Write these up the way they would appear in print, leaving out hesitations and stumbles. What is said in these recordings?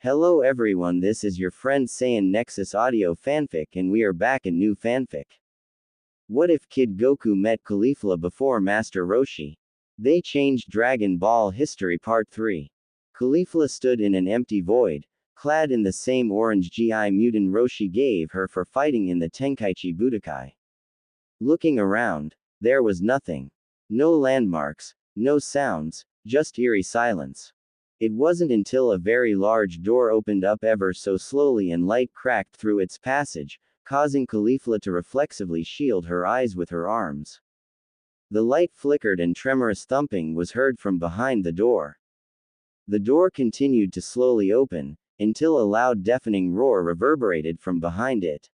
Hello everyone, this is your friend Saiyan Nexus Audio Fanfic and we are back in new fanfic. What if Kid Goku met Caulifla before Master Roshi? They changed Dragon Ball History Part 3. Caulifla stood in an empty void, clad in the same orange GI mutant Roshi gave her for fighting in the Tenkaichi Budokai. Looking around, there was nothing. No landmarks, no sounds, just eerie silence. It wasn't until a very large door opened up ever so slowly and light cracked through its passage, causing Caulifla to reflexively shield her eyes with her arms. The light flickered and tremorous thumping was heard from behind the door. The door continued to slowly open, until a loud deafening roar reverberated from behind it.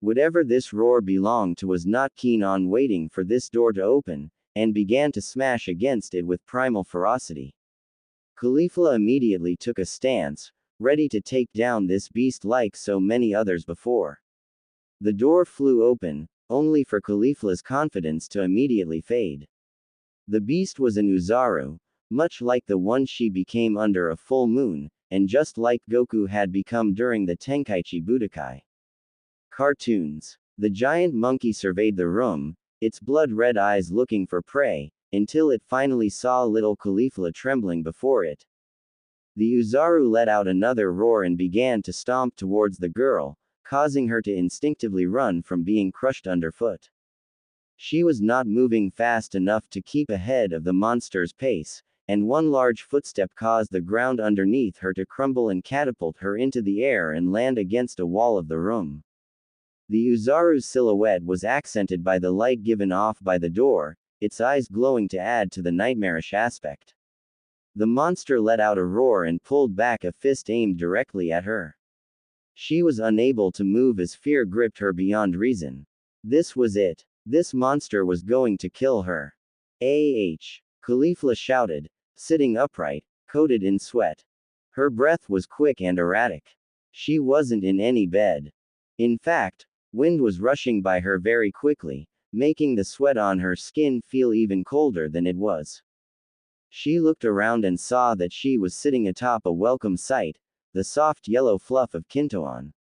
Whatever this roar belonged to was not keen on waiting for this door to open, and began to smash against it with primal ferocity. Caulifla immediately took a stance, ready to take down this beast like so many others before. The door flew open, only for Caulifla's confidence to immediately fade. The beast was an Uzaru, much like the one she became under a full moon, and just like Goku had become during the Tenkaichi Budokai. Cartoons. The giant monkey surveyed the room, its blood-red eyes looking for prey, until it finally saw little Caulifla trembling before it. The Uzaru let out another roar and began to stomp towards the girl, causing her to instinctively run from being crushed underfoot. She was not moving fast enough to keep ahead of the monster's pace, and one large footstep caused the ground underneath her to crumble and catapult her into the air and land against a wall of the room. The Uzaru's silhouette was accented by the light given off by the door, its eyes glowing to add to the nightmarish aspect. The monster let out a roar and pulled back a fist aimed directly at her. She was unable to move as fear gripped her beyond reason. This was it. This monster was going to kill her. Caulifla shouted, sitting upright, coated in sweat. Her breath was quick and erratic. She wasn't in any bed. In fact, wind was rushing by her very quickly, making the sweat on her skin feel even colder than it was. She looked around and saw that she was sitting atop a welcome sight, the soft yellow fluff of Kintoan.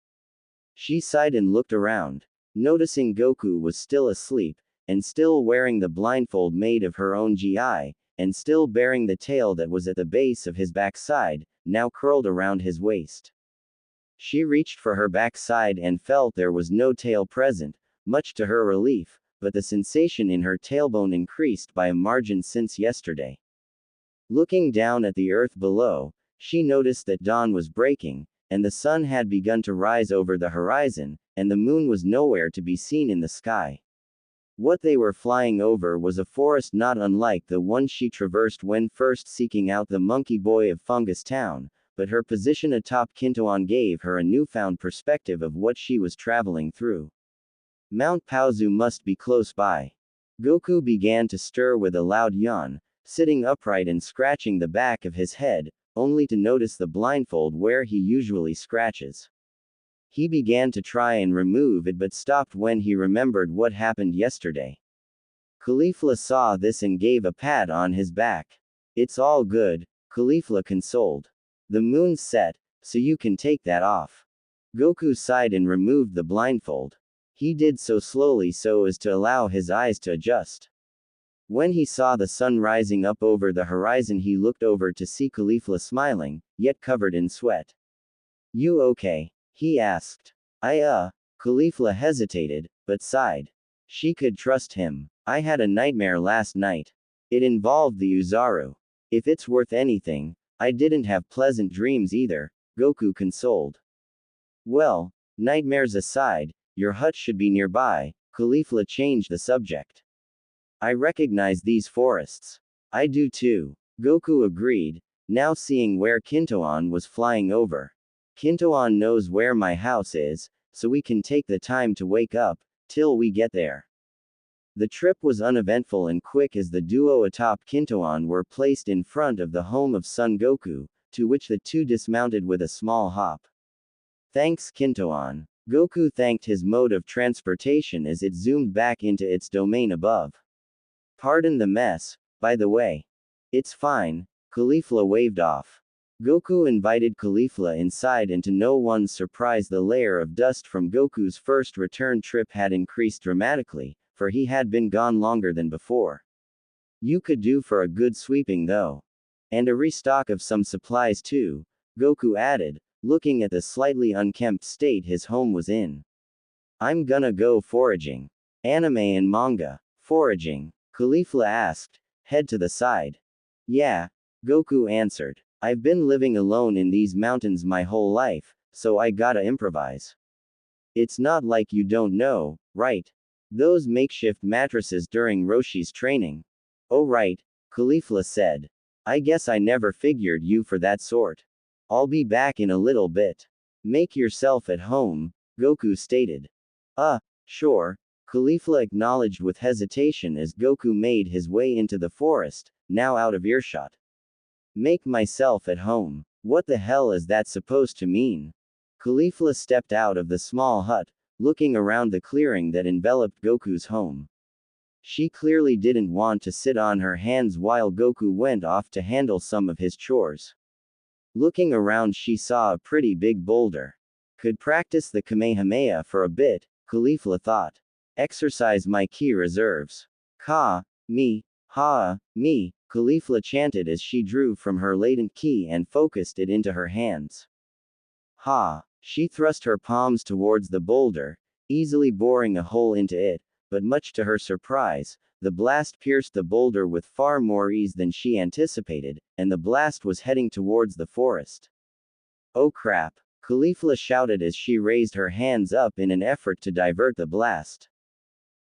She sighed and looked around, noticing Goku was still asleep, and still wearing the blindfold made of her own GI, and still bearing the tail that was at the base of his backside, now curled around his waist. She reached for her backside and felt there was no tail present, much to her relief, but the sensation in her tailbone increased by a margin since yesterday. Looking down at the earth below, she noticed that dawn was breaking, and the sun had begun to rise over the horizon, and the moon was nowhere to be seen in the sky. What they were flying over was a forest not unlike the one she traversed when first seeking out the monkey boy of Fungus Town, but her position atop Kintoan gave her a newfound perspective of what she was traveling through. Mount Paozu must be close by. Goku began to stir with a loud yawn, sitting upright and scratching the back of his head, only to notice the blindfold where he usually scratches. He began to try and remove it but stopped when he remembered what happened yesterday. Caulifla saw this and gave a pat on his back. "It's all good," Caulifla consoled. "The moon's set, so you can take that off." Goku sighed and removed the blindfold. He did so slowly so as to allow his eyes to adjust. When he saw the sun rising up over the horizon, he looked over to see Caulifla smiling, yet covered in sweat. "You okay?" he asked. Caulifla hesitated, but sighed. She could trust him. "I had a nightmare last night. It involved the Uzaru. If it's worth anything, I didn't have pleasant dreams either," Goku consoled. "Well, nightmares aside, your hut should be nearby," Caulifla changed the subject. "I recognize these forests." "I do too," Goku agreed, now seeing where Kintoan was flying over. "Kintoan knows where my house is, so we can take the time to wake up, till we get there." The trip was uneventful and quick as the duo atop Kintoan were placed in front of the home of Son Goku, to which the two dismounted with a small hop. "Thanks Kintoan." Goku thanked his mode of transportation as it zoomed back into its domain above. "Pardon the mess, by the way." "It's fine," Caulifla waved off. Goku invited Caulifla inside, and to no one's surprise, the layer of dust from Goku's first return trip had increased dramatically, for he had been gone longer than before. You could do for a good sweeping though. And a restock of some supplies too, Goku added, looking at the slightly unkempt state his home was in. I'm gonna go foraging. Anime and manga. Foraging? Caulifla asked, head to the side. Yeah, Goku answered. I've been living alone in these mountains my whole life, so I gotta improvise. It's not like you don't know, right? Those makeshift mattresses during Roshi's training. Oh right, Caulifla said. I guess I never figured you for that sort. I'll be back in a little bit. Make yourself at home, Goku stated. Sure, Caulifla acknowledged with hesitation as Goku made his way into the forest, now out of earshot. Make myself at home. What the hell is that supposed to mean? Caulifla stepped out of the small hut, looking around the clearing that enveloped Goku's home. She clearly didn't want to sit on her hands while Goku went off to handle some of his chores. Looking around, she saw a pretty big boulder. Could practice the Kamehameha for a bit, Caulifla thought. Exercise my ki reserves. Me, Caulifla chanted as she drew from her latent ki and focused it into her hands. She thrust her palms towards the boulder, easily boring a hole into it, but much to her surprise, the blast pierced the boulder with far more ease than she anticipated, and the blast was heading towards the forest. Oh crap, Caulifla shouted as she raised her hands up in an effort to divert the blast.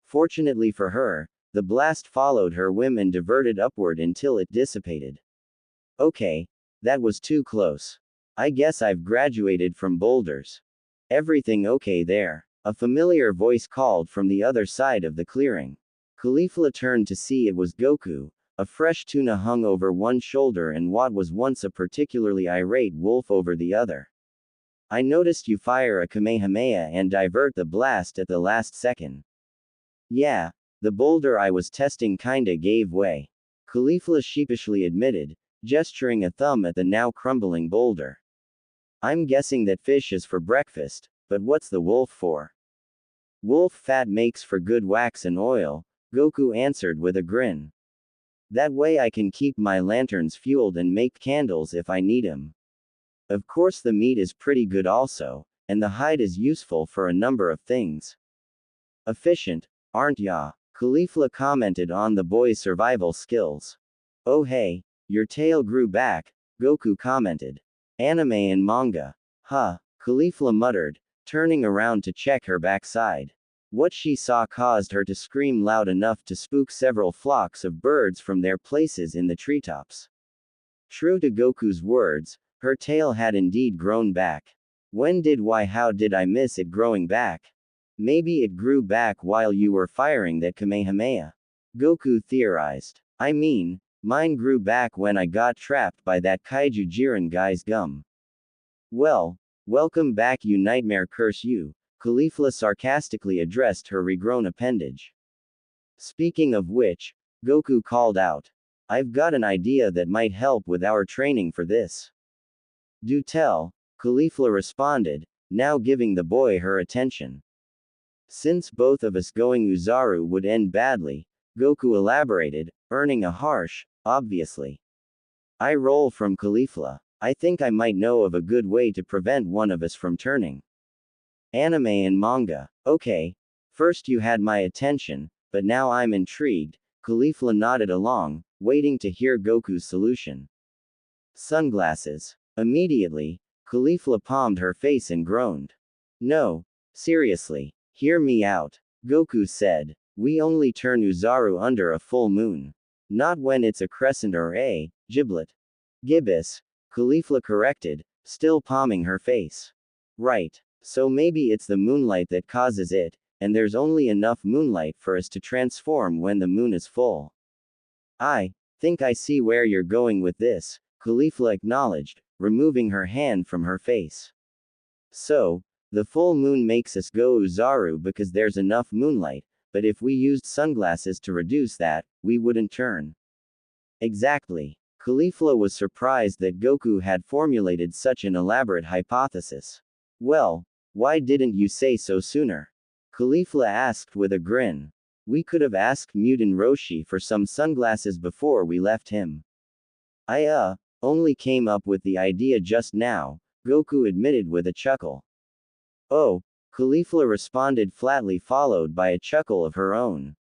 Fortunately for her, the blast followed her whim and diverted upward until it dissipated. Okay, that was too close. I guess I've graduated from boulders. Everything okay there? A familiar voice called from the other side of the clearing. Caulifla turned to see it was Goku. A fresh tuna hung over one shoulder and what was once a particularly irate wolf over the other. I noticed you fire a Kamehameha and divert the blast at the last second. Yeah, the boulder I was testing kinda gave way. Caulifla sheepishly admitted, gesturing a thumb at the now crumbling boulder. I'm guessing that fish is for breakfast, but what's the wolf for? Wolf fat makes for good wax and oil, Goku answered with a grin. That way I can keep my lanterns fueled and make candles if I need 'em. Of course the meat is pretty good also, and the hide is useful for a number of things. Efficient, aren't ya? Caulifla commented on the boy's survival skills. Oh hey, your tail grew back, Goku commented. Anime and manga. Caulifla muttered, turning around to check her backside. What she saw caused her to scream loud enough to spook several flocks of birds from their places in the treetops. True to Goku's words, her tail had indeed grown back. How did I miss it growing back? Maybe it grew back while you were firing that Kamehameha. Goku theorized. I mean, mine grew back when I got trapped by that kaiju Jiren guy's gum. Well, welcome back, you nightmare, curse you, Caulifla sarcastically addressed her regrown appendage. Speaking of which, Goku called out. I've got an idea that might help with our training for this. Do tell, Caulifla responded, now giving the boy her attention. Since both of us going Uzaru would end badly, Goku elaborated, earning a harsh, obviously. Eye roll from Caulifla. I think I might know of a good way to prevent one of us from turning. Anime and manga. Okay. First you had my attention, but now I'm intrigued, Caulifla nodded along, waiting to hear Goku's solution. Sunglasses. Immediately, Caulifla palmed her face and groaned. No, seriously, hear me out, Goku said. We only turn Uzaru under a full moon. Not when it's a crescent or a giblet. Gibbous, Caulifla corrected, still palming her face. Right. So maybe it's the moonlight that causes it, and there's only enough moonlight for us to transform when the moon is full. I think I see where you're going with this, Caulifla acknowledged, removing her hand from her face. So, the full moon makes us go Uzaru because there's enough moonlight, but if we used sunglasses to reduce that, we wouldn't turn. Exactly, Caulifla was surprised that Goku had formulated such an elaborate hypothesis. Well, why didn't you say so sooner? Caulifla asked with a grin. We could have asked Mutant Roshi for some sunglasses before we left him. I only came up with the idea just now, Goku admitted with a chuckle. Oh, Caulifla responded flatly, followed by a chuckle of her own.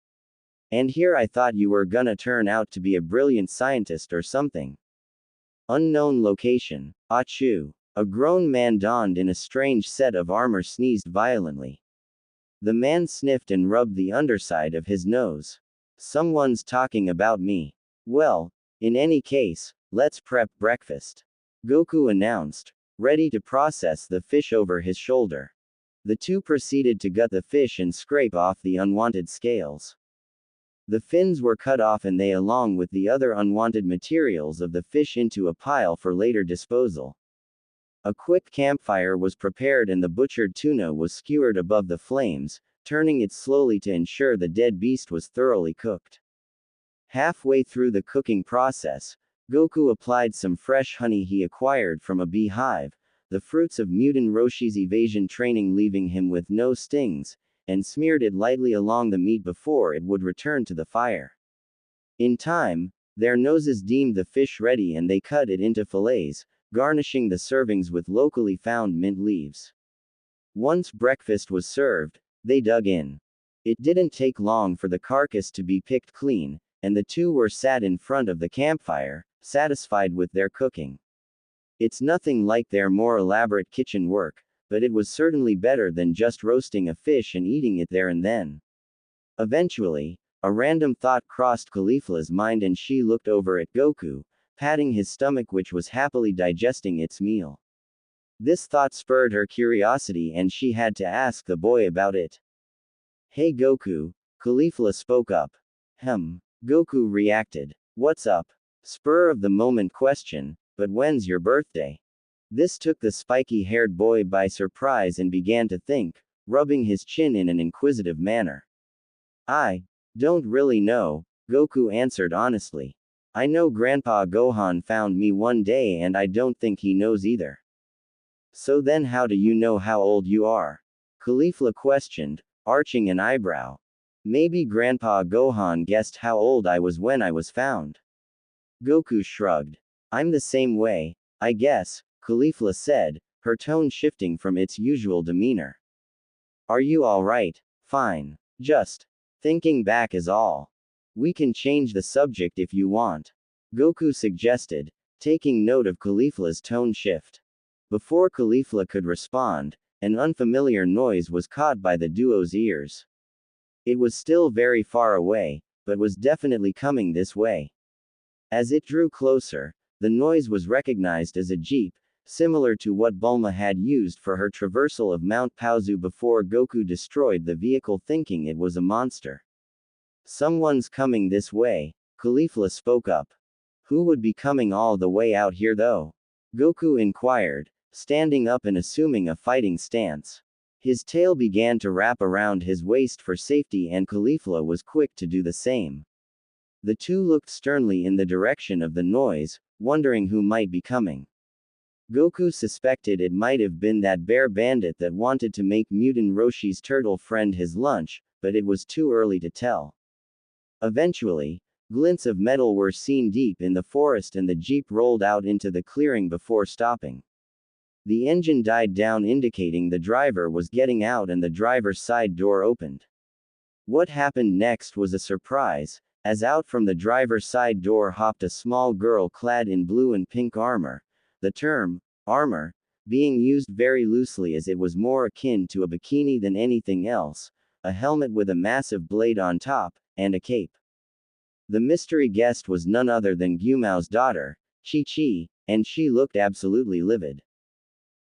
And here I thought you were gonna turn out to be a brilliant scientist or something. Unknown location. Achoo. A grown man donned in a strange set of armor sneezed violently. The man sniffed and rubbed the underside of his nose. Someone's talking about me. Well, in any case, let's prep breakfast. Goku announced, ready to process the fish over his shoulder. The two proceeded to gut the fish and scrape off the unwanted scales. The fins were cut off and they, along with the other unwanted materials of the fish, into a pile for later disposal. A quick campfire was prepared and the butchered tuna was skewered above the flames, turning it slowly to ensure the dead beast was thoroughly cooked. Halfway through the cooking process, Goku applied some fresh honey he acquired from a beehive, the fruits of Mutant Roshi's evasion training, leaving him with no stings, and smeared it lightly along the meat before it would return to the fire. In time, their noses deemed the fish ready and they cut it into fillets, garnishing the servings with locally found mint leaves. Once breakfast was served, they dug in. It didn't take long for the carcass to be picked clean, and the two were sat in front of the campfire, satisfied with their cooking. It's nothing like their more elaborate kitchen work, but it was certainly better than just roasting a fish and eating it there and then. Eventually, a random thought crossed Caulifla's mind and she looked over at Goku, patting his stomach which was happily digesting its meal. This thought spurred her curiosity and she had to ask the boy about it. Hey Goku, Caulifla spoke up. Goku reacted. What's up? Spur of the moment question, but when's your birthday? This took the spiky-haired boy by surprise and began to think, rubbing his chin in an inquisitive manner. I don't really know, Goku answered honestly. I know Grandpa Gohan found me one day and I don't think he knows either. So then how do you know how old you are? Caulifla questioned, arching an eyebrow. Maybe Grandpa Gohan guessed how old I was when I was found. Goku shrugged. I'm the same way, I guess, Caulifla said, her tone shifting from its usual demeanor. Are you alright? Fine. Just thinking back is all. We can change the subject if you want, Goku suggested, taking note of Caulifla's tone shift. Before Caulifla could respond, an unfamiliar noise was caught by the duo's ears. It was still very far away, but was definitely coming this way. As it drew closer, the noise was recognized as a jeep, similar to what Bulma had used for her traversal of Mount Paozu before Goku destroyed the vehicle, thinking it was a monster. Someone's coming this way, Caulifla spoke up. Who would be coming all the way out here though? Goku inquired, standing up and assuming a fighting stance. His tail began to wrap around his waist for safety and Caulifla was quick to do the same. The two looked sternly in the direction of the noise, wondering who might be coming. Goku suspected it might have been that bear bandit that wanted to make Mutant Roshi's turtle friend his lunch, but it was too early to tell. Eventually, glints of metal were seen deep in the forest and the jeep rolled out into the clearing before stopping. The engine died down, indicating the driver was getting out, and the driver's side door opened. What happened next was a surprise, as out from the driver's side door hopped a small girl clad in blue and pink armor, the term, armor, being used very loosely as it was more akin to a bikini than anything else, a helmet with a massive blade on top, and a cape. The mystery guest was none other than Gyumao's daughter, Chi-Chi, and she looked absolutely livid.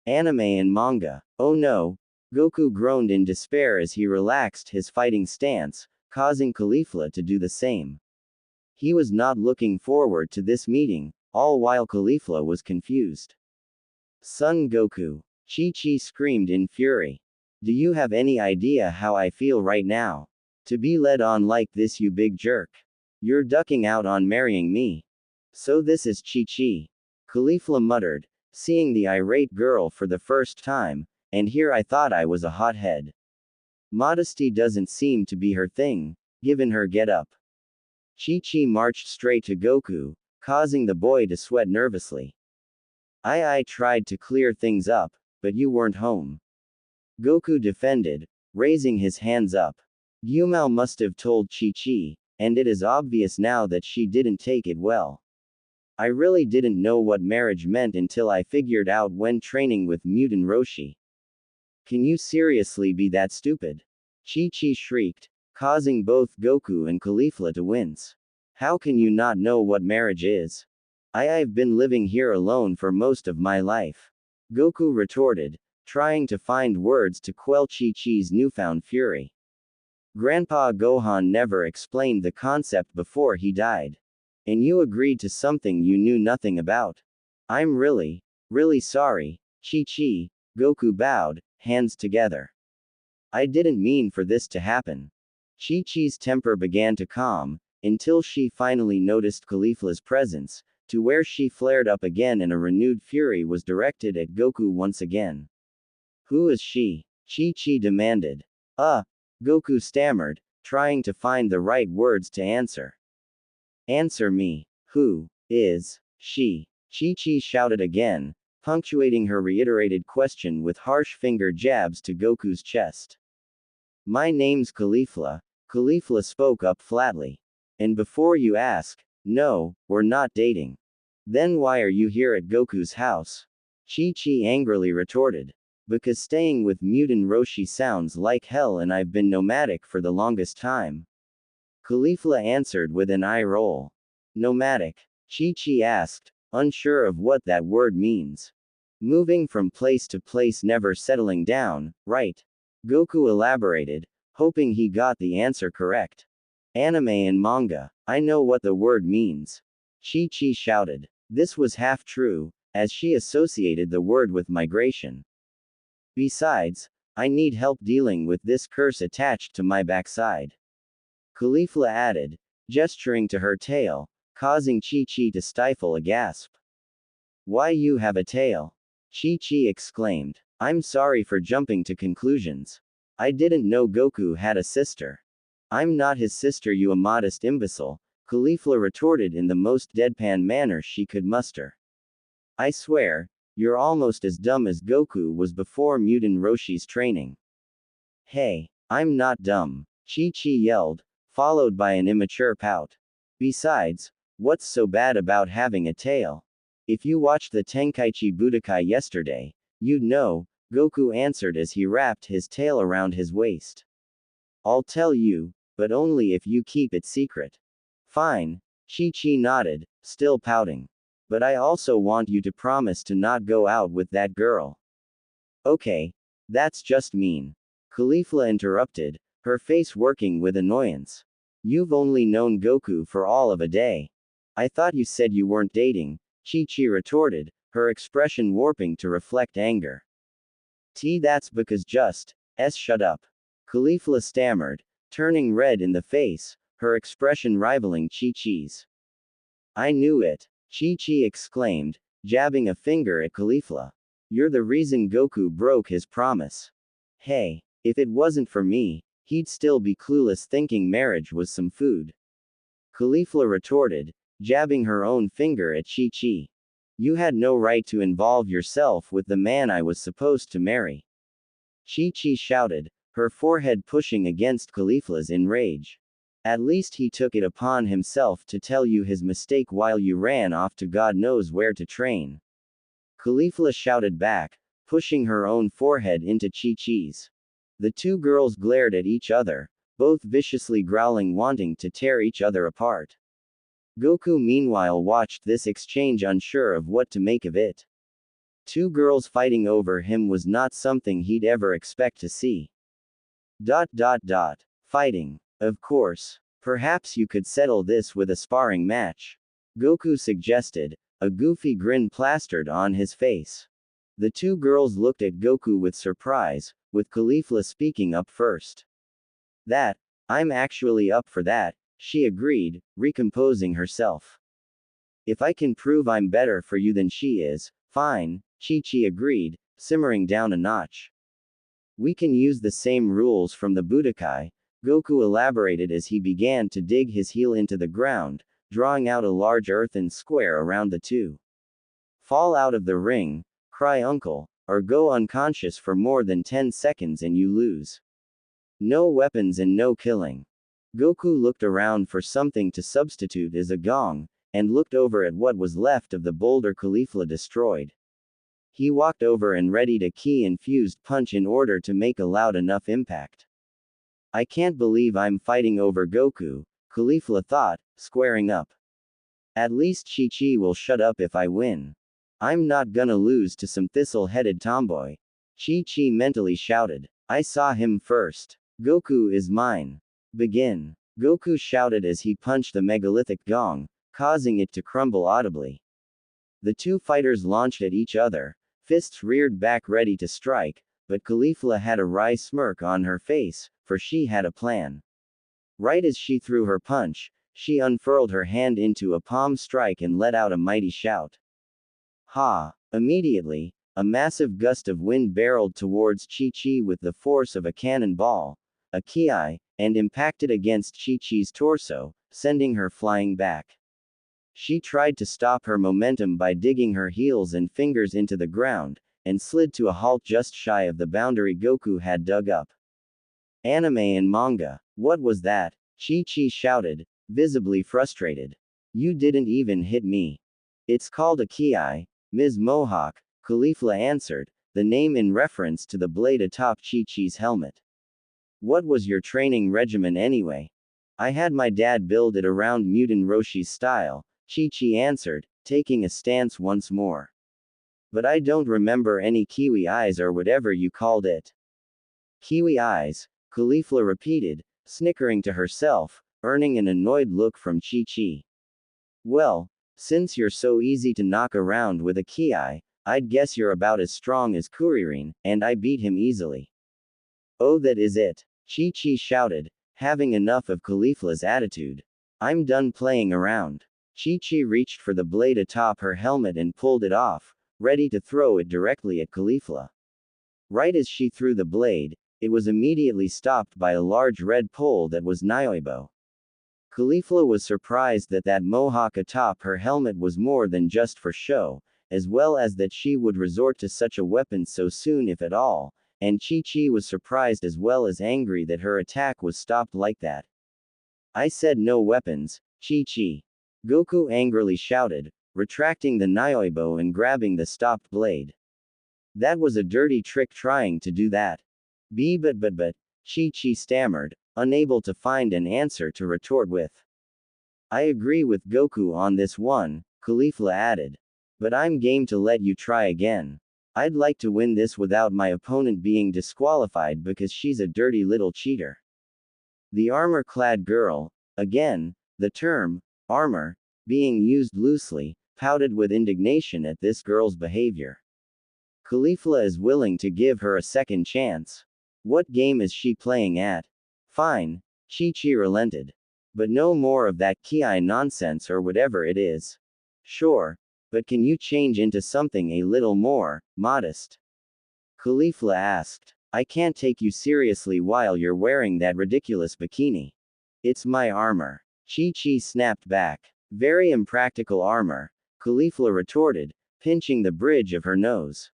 Anime and manga. Oh no! Goku groaned in despair as he relaxed his fighting stance, causing Caulifla to do the same. He was not looking forward to this meeting, all while Caulifla was confused. Son Goku! Chi-Chi screamed in fury. Do you have any idea how I feel right now? To be led on like this, you big jerk. You're ducking out on marrying me. So this is Chi-Chi. Caulifla muttered, seeing the irate girl for the first time, and here I thought I was a hothead. Modesty doesn't seem to be her thing, given her get-up. Chi-Chi marched straight to Goku, causing the boy to sweat nervously. I tried to clear things up, but you weren't home. Goku defended, raising his hands up. Gyumao must have told Chi-Chi, and it is obvious now that she didn't take it well. I really didn't know what marriage meant until I figured out when training with mutant Roshi. Can you seriously be that stupid? Chi-Chi shrieked, causing both Goku and Caulifla to wince. How can you not know what marriage is? I've been living here alone for most of my life. Goku retorted, trying to find words to quell Chi-Chi's newfound fury. Grandpa Gohan never explained the concept before he died. And you agreed to something you knew nothing about. I'm really sorry, Chi-Chi. Goku bowed, hands together. I didn't mean for this to happen. Chi-Chi's temper began to calm, until she finally noticed Caulifla's presence, to where she flared up again and a renewed fury was directed at Goku once again. Who is she? Chi-Chi demanded. Goku stammered, trying to find the right words to answer. Answer me. Who is she? Chi-Chi shouted again, punctuating her reiterated question with harsh finger jabs to Goku's chest. My name's Caulifla. Caulifla spoke up flatly. And before you ask, no, we're not dating. Then why are you here at Goku's house? Chi-Chi angrily retorted. Because staying with mutant Roshi sounds like hell and I've been nomadic for the longest time. Caulifla answered with an eye roll. Nomadic? Chi-Chi asked, unsure of what that word means. Moving from place to place, never settling down, right? Goku elaborated, hoping he got the answer correct. Anime and manga. I know what the word means. Chi-Chi shouted. This was half true, as she associated the word with migration. Besides, I need help dealing with this curse attached to my backside. Caulifla added, gesturing to her tail, causing Chi-Chi to stifle a gasp. Why you have a tail? Chi-Chi exclaimed. I'm sorry for jumping to conclusions. I didn't know Goku had a sister. I'm not his sister, you immodest imbecile, Caulifla retorted in the most deadpan manner she could muster. I swear, you're almost as dumb as Goku was before mutant Roshi's training. Hey, I'm not dumb, Chi-Chi yelled, followed by an immature pout. Besides, what's so bad about having a tail? If you watched the Tenkaichi Budokai yesterday, you'd know, Goku answered as he wrapped his tail around his waist. I'll tell you, but only if you keep it secret. Fine, Chi-Chi nodded, still pouting. But I also want you to promise to not go out with that girl. Okay, that's just mean. Caulifla interrupted, her face working with annoyance. You've only known Goku for all of a day. I thought you said you weren't dating, Chi-Chi retorted, her expression warping to reflect anger. That's because shut up. Caulifla stammered, turning red in the face, her expression rivaling Chi-Chi's. I knew it, Chi-Chi exclaimed, jabbing a finger at Caulifla. You're the reason Goku broke his promise. Hey, if it wasn't for me, he'd still be clueless thinking marriage was some food. Caulifla retorted, jabbing her own finger at Chi-Chi. You had no right to involve yourself with the man I was supposed to marry. Chi-Chi shouted, her forehead pushing against Caulifla's in rage. At least he took it upon himself to tell you his mistake while you ran off to God knows where to train. Caulifla shouted back, pushing her own forehead into Chi-Chi's. The two girls glared at each other, both viciously growling, wanting to tear each other apart. Goku meanwhile watched this exchange, unsure of what to make of it. Two girls fighting over him was not something he'd ever expect to see. Fighting. Of course. Perhaps you could settle this with a sparring match. Goku suggested, a goofy grin plastered on his face. The two girls looked at Goku with surprise, with Caulifla speaking up first. I'm actually up for that, she agreed, recomposing herself. If I can prove I'm better for you than she is, fine, Chi-Chi agreed, simmering down a notch. We can use the same rules from the Budokai, Goku elaborated as he began to dig his heel into the ground, drawing out a large earthen square around the two. Fall out of the ring, cry uncle, or go unconscious for more than 10 seconds and you lose. No weapons and no killing. Goku looked around for something to substitute as a gong, and looked over at what was left of the boulder Caulifla destroyed. He walked over and readied a ki-infused punch in order to make a loud enough impact. I can't believe I'm fighting over Goku, Caulifla thought, squaring up. At least Chi-Chi will shut up if I win. I'm not gonna lose to some thistle-headed tomboy. Chi-Chi mentally shouted. I saw him first. Goku is mine. Begin. Goku shouted as he punched the megalithic gong, causing it to crumble audibly. The two fighters launched at each other, fists reared back ready to strike, but Caulifla had a wry smirk on her face, for she had a plan. Right as she threw her punch, she unfurled her hand into a palm strike and let out a mighty shout. Ha! Immediately, a massive gust of wind barreled towards Chi-Chi with the force of a cannonball, a ki, and impacted against Chi-Chi's torso, sending her flying back. She tried to stop her momentum by digging her heels and fingers into the ground, and slid to a halt just shy of the boundary Goku had dug up. Anime and manga. What was that? Chi-Chi shouted, visibly frustrated. You didn't even hit me. It's called a ki, Ms. Mohawk, Caulifla answered, the name in reference to the blade atop Chi-Chi's helmet. What was your training regimen anyway? I had my dad build it around Mutant Roshi's style, Chi-Chi answered, taking a stance once more. But I don't remember any kiwi eyes or whatever you called it. Kiwi eyes, Caulifla repeated, snickering to herself, earning an annoyed look from Chi-Chi. Well, since you're so easy to knock around with a ki, I'd guess you're about as strong as Kuririn, and I beat him easily. Oh, that is it. Chi-Chi shouted, having enough of Caulifla's attitude. I'm done playing around. Chi-Chi reached for the blade atop her helmet and pulled it off, ready to throw it directly at Caulifla. Right as she threw the blade, it was immediately stopped by a large red pole that was Nioibo. Caulifla was surprised that that mohawk atop her helmet was more than just for show, as well as that she would resort to such a weapon so soon if at all, and Chi-Chi was surprised as well as angry that her attack was stopped like that. I said no weapons, Chi-Chi. Goku angrily shouted, retracting the Nioibo and grabbing the stopped blade. That was a dirty trick trying to do that. But, Chi-Chi stammered, unable to find an answer to retort with. I agree with Goku on this one, Caulifla added. But I'm game to let you try again. I'd like to win this without my opponent being disqualified because she's a dirty little cheater. The armor-clad girl, again, the term, armor, being used loosely, pouted with indignation at this girl's behavior. Caulifla is willing to give her a second chance. What game is she playing at? Fine, Chi-Chi relented. But no more of that ki nonsense or whatever it is. Sure, but can you change into something a little more modest? Caulifla asked. I can't take you seriously while you're wearing that ridiculous bikini. It's my armor. Chi-Chi snapped back. Very impractical armor, Caulifla retorted, pinching the bridge of her nose.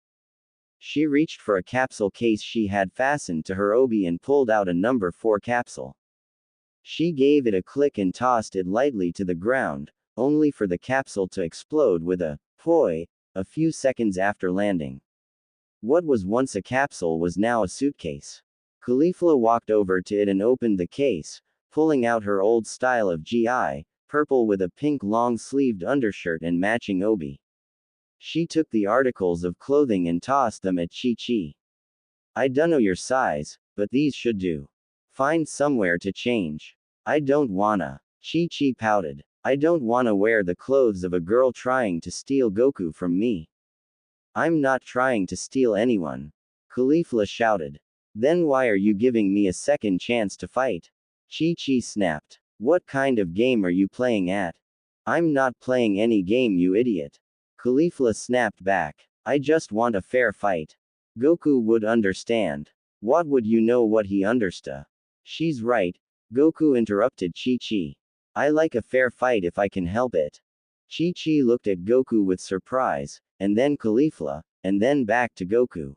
She reached for a capsule case she had fastened to her obi and pulled out a number 4 capsule. She gave it a click and tossed it lightly to the ground, only for the capsule to explode with a poi a few seconds after landing. What was once a capsule was now a suitcase. Caulifla walked over to it and opened the case, pulling out her old style of GI, purple with a pink long-sleeved undershirt and matching obi. She took the articles of clothing and tossed them at Chi-Chi. I dunno your size, but these should do. Find somewhere to change. I don't wanna. Chi-Chi pouted. I don't wanna wear the clothes of a girl trying to steal Goku from me. I'm not trying to steal anyone. Caulifla shouted. Then why are you giving me a second chance to fight? Chi-Chi snapped. What kind of game are you playing at? I'm not playing any game, you idiot. Caulifla snapped back. I just want a fair fight. Goku would understand. What would you know what he understood? She's right, Goku interrupted Chi-Chi. I like a fair fight if I can help it. Chi-Chi looked at Goku with surprise, and then Caulifla, and then back to Goku.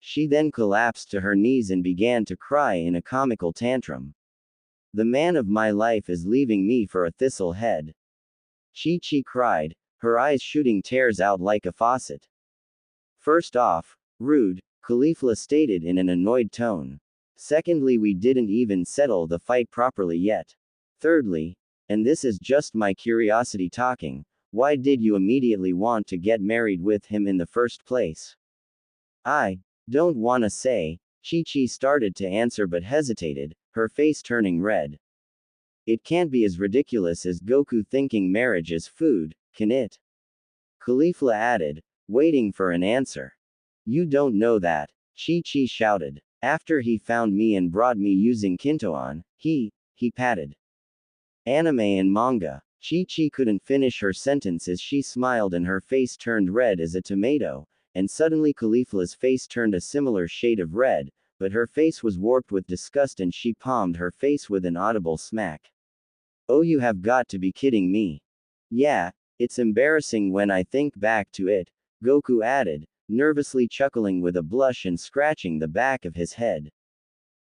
She then collapsed to her knees and began to cry in a comical tantrum. The man of my life is leaving me for a thistle head. Chi-Chi cried, her eyes shooting tears out like a faucet. First off, rude, Caulifla stated in an annoyed tone. Secondly, we didn't even settle the fight properly yet. Thirdly, and this is just my curiosity talking, why did you immediately want to get married with him in the first place? I don't wanna say, Chi-Chi started to answer but hesitated, her face turning red. It can't be as ridiculous as Goku thinking marriage is food, can it? Caulifla added, waiting for an answer. You don't know that, Chi-Chi shouted. After he found me and brought me using Kintoan, he patted. Anime and manga. Chi-Chi couldn't finish her sentence as she smiled and her face turned red as a tomato, and suddenly Caulifla's face turned a similar shade of red, but her face was warped with disgust and she palmed her face with an audible smack. Oh, you have got to be kidding me. Yeah, it's embarrassing when I think back to it, Goku added, nervously chuckling with a blush and scratching the back of his head.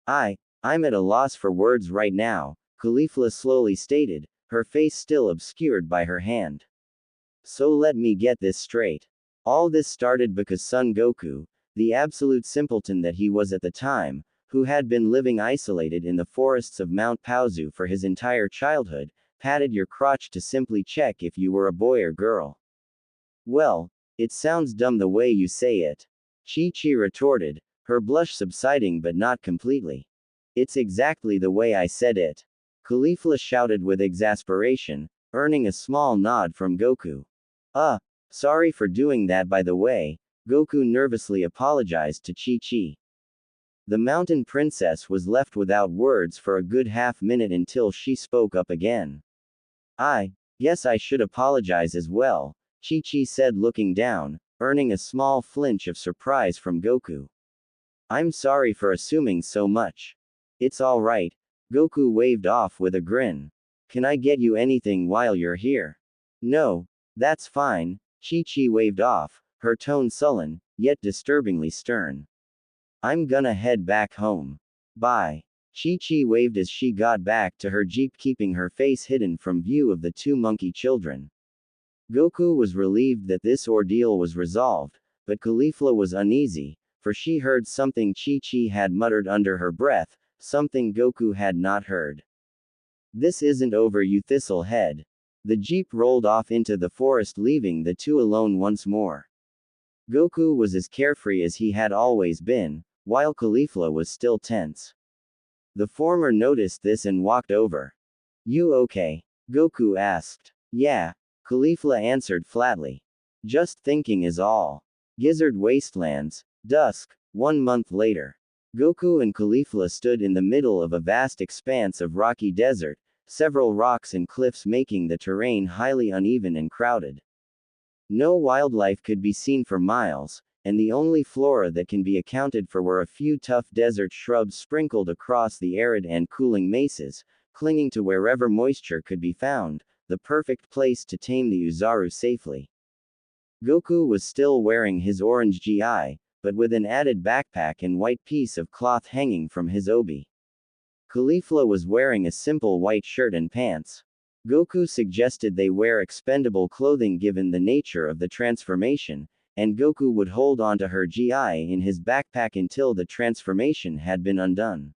I'm at a loss for words right now, Caulifla slowly stated, her face still obscured by her hand. So let me get this straight. All this started because Son Goku, the absolute simpleton that he was at the time, who had been living isolated in the forests of Mount Paozu for his entire childhood, patted your crotch to simply check if you were a boy or girl. Well, it sounds dumb the way you say it. Chi-Chi retorted, her blush subsiding but not completely. It's exactly the way I said it. Caulifla shouted with exasperation, earning a small nod from Goku. Sorry for doing that by the way, Goku nervously apologized to Chi-Chi. The mountain princess was left without words for a good half-minute until she spoke up again. I guess I should apologize as well, Chi-Chi said looking down, earning a small flinch of surprise from Goku. I'm sorry for assuming so much. It's alright, Goku waved off with a grin. Can I get you anything while you're here? No, that's fine, Chi-Chi waved off, her tone sullen, yet disturbingly stern. I'm gonna head back home. Bye. Chi-Chi waved as she got back to her jeep, keeping her face hidden from view of the two monkey children. Goku was relieved that this ordeal was resolved, but Caulifla was uneasy, for she heard something Chi-Chi had muttered under her breath, something Goku had not heard. This isn't over, you thistle head. The jeep rolled off into the forest, leaving the two alone once more. Goku was as carefree as he had always been, while Caulifla was still tense. The former noticed this and walked over. You okay? Goku asked. Yeah, Caulifla answered flatly. Just thinking is all. Gizzard Wastelands, dusk, 1 month later. Goku and Caulifla stood in the middle of a vast expanse of rocky desert, several rocks and cliffs making the terrain highly uneven and crowded. No wildlife could be seen for miles, and the only flora that can be accounted for were a few tough desert shrubs sprinkled across the arid and cooling mesas, clinging to wherever moisture could be found, the perfect place to tame the Uzaru safely. Goku was still wearing his orange gi, but with an added backpack and white piece of cloth hanging from his obi. Caulifla was wearing a simple white shirt and pants. Goku suggested they wear expendable clothing given the nature of the transformation, and Goku would hold onto her gi in his backpack until the transformation had been undone.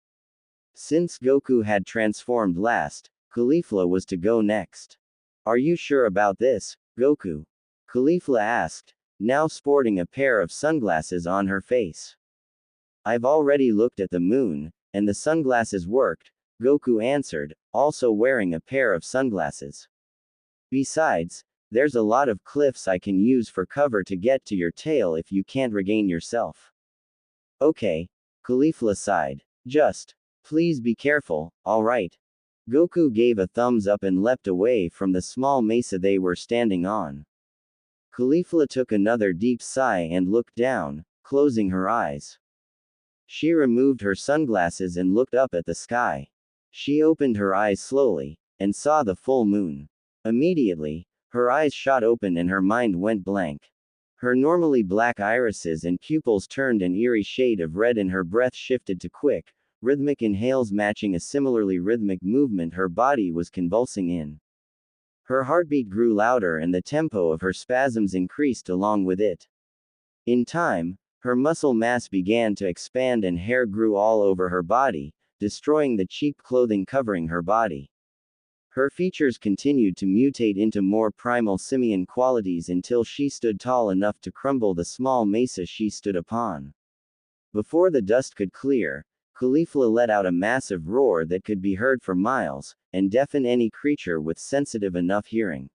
Since Goku had transformed last, Caulifla was to go next. Are you sure about this, Goku? Caulifla asked, now sporting a pair of sunglasses on her face. I've already looked at the moon, and the sunglasses worked, Goku answered, also wearing a pair of sunglasses. Besides, there's a lot of cliffs I can use for cover to get to your tail if you can't regain yourself. Okay, Caulifla sighed. Just, please be careful, alright? Goku gave a thumbs up and leapt away from the small mesa they were standing on. Caulifla took another deep sigh and looked down, closing her eyes. She removed her sunglasses and looked up at the sky. She opened her eyes slowly, and saw the full moon. Immediately, her eyes shot open and her mind went blank. Her normally black irises and pupils turned an eerie shade of red and her breath shifted to quick, rhythmic inhales matching a similarly rhythmic movement her body was convulsing in. Her heartbeat grew louder and the tempo of her spasms increased along with it. In time, her muscle mass began to expand and hair grew all over her body, destroying the cheap clothing covering her body. Her features continued to mutate into more primal simian qualities until she stood tall enough to crumble the small mesa she stood upon. Before the dust could clear, Caulifla let out a massive roar that could be heard for miles, and deafen any creature with sensitive enough hearing.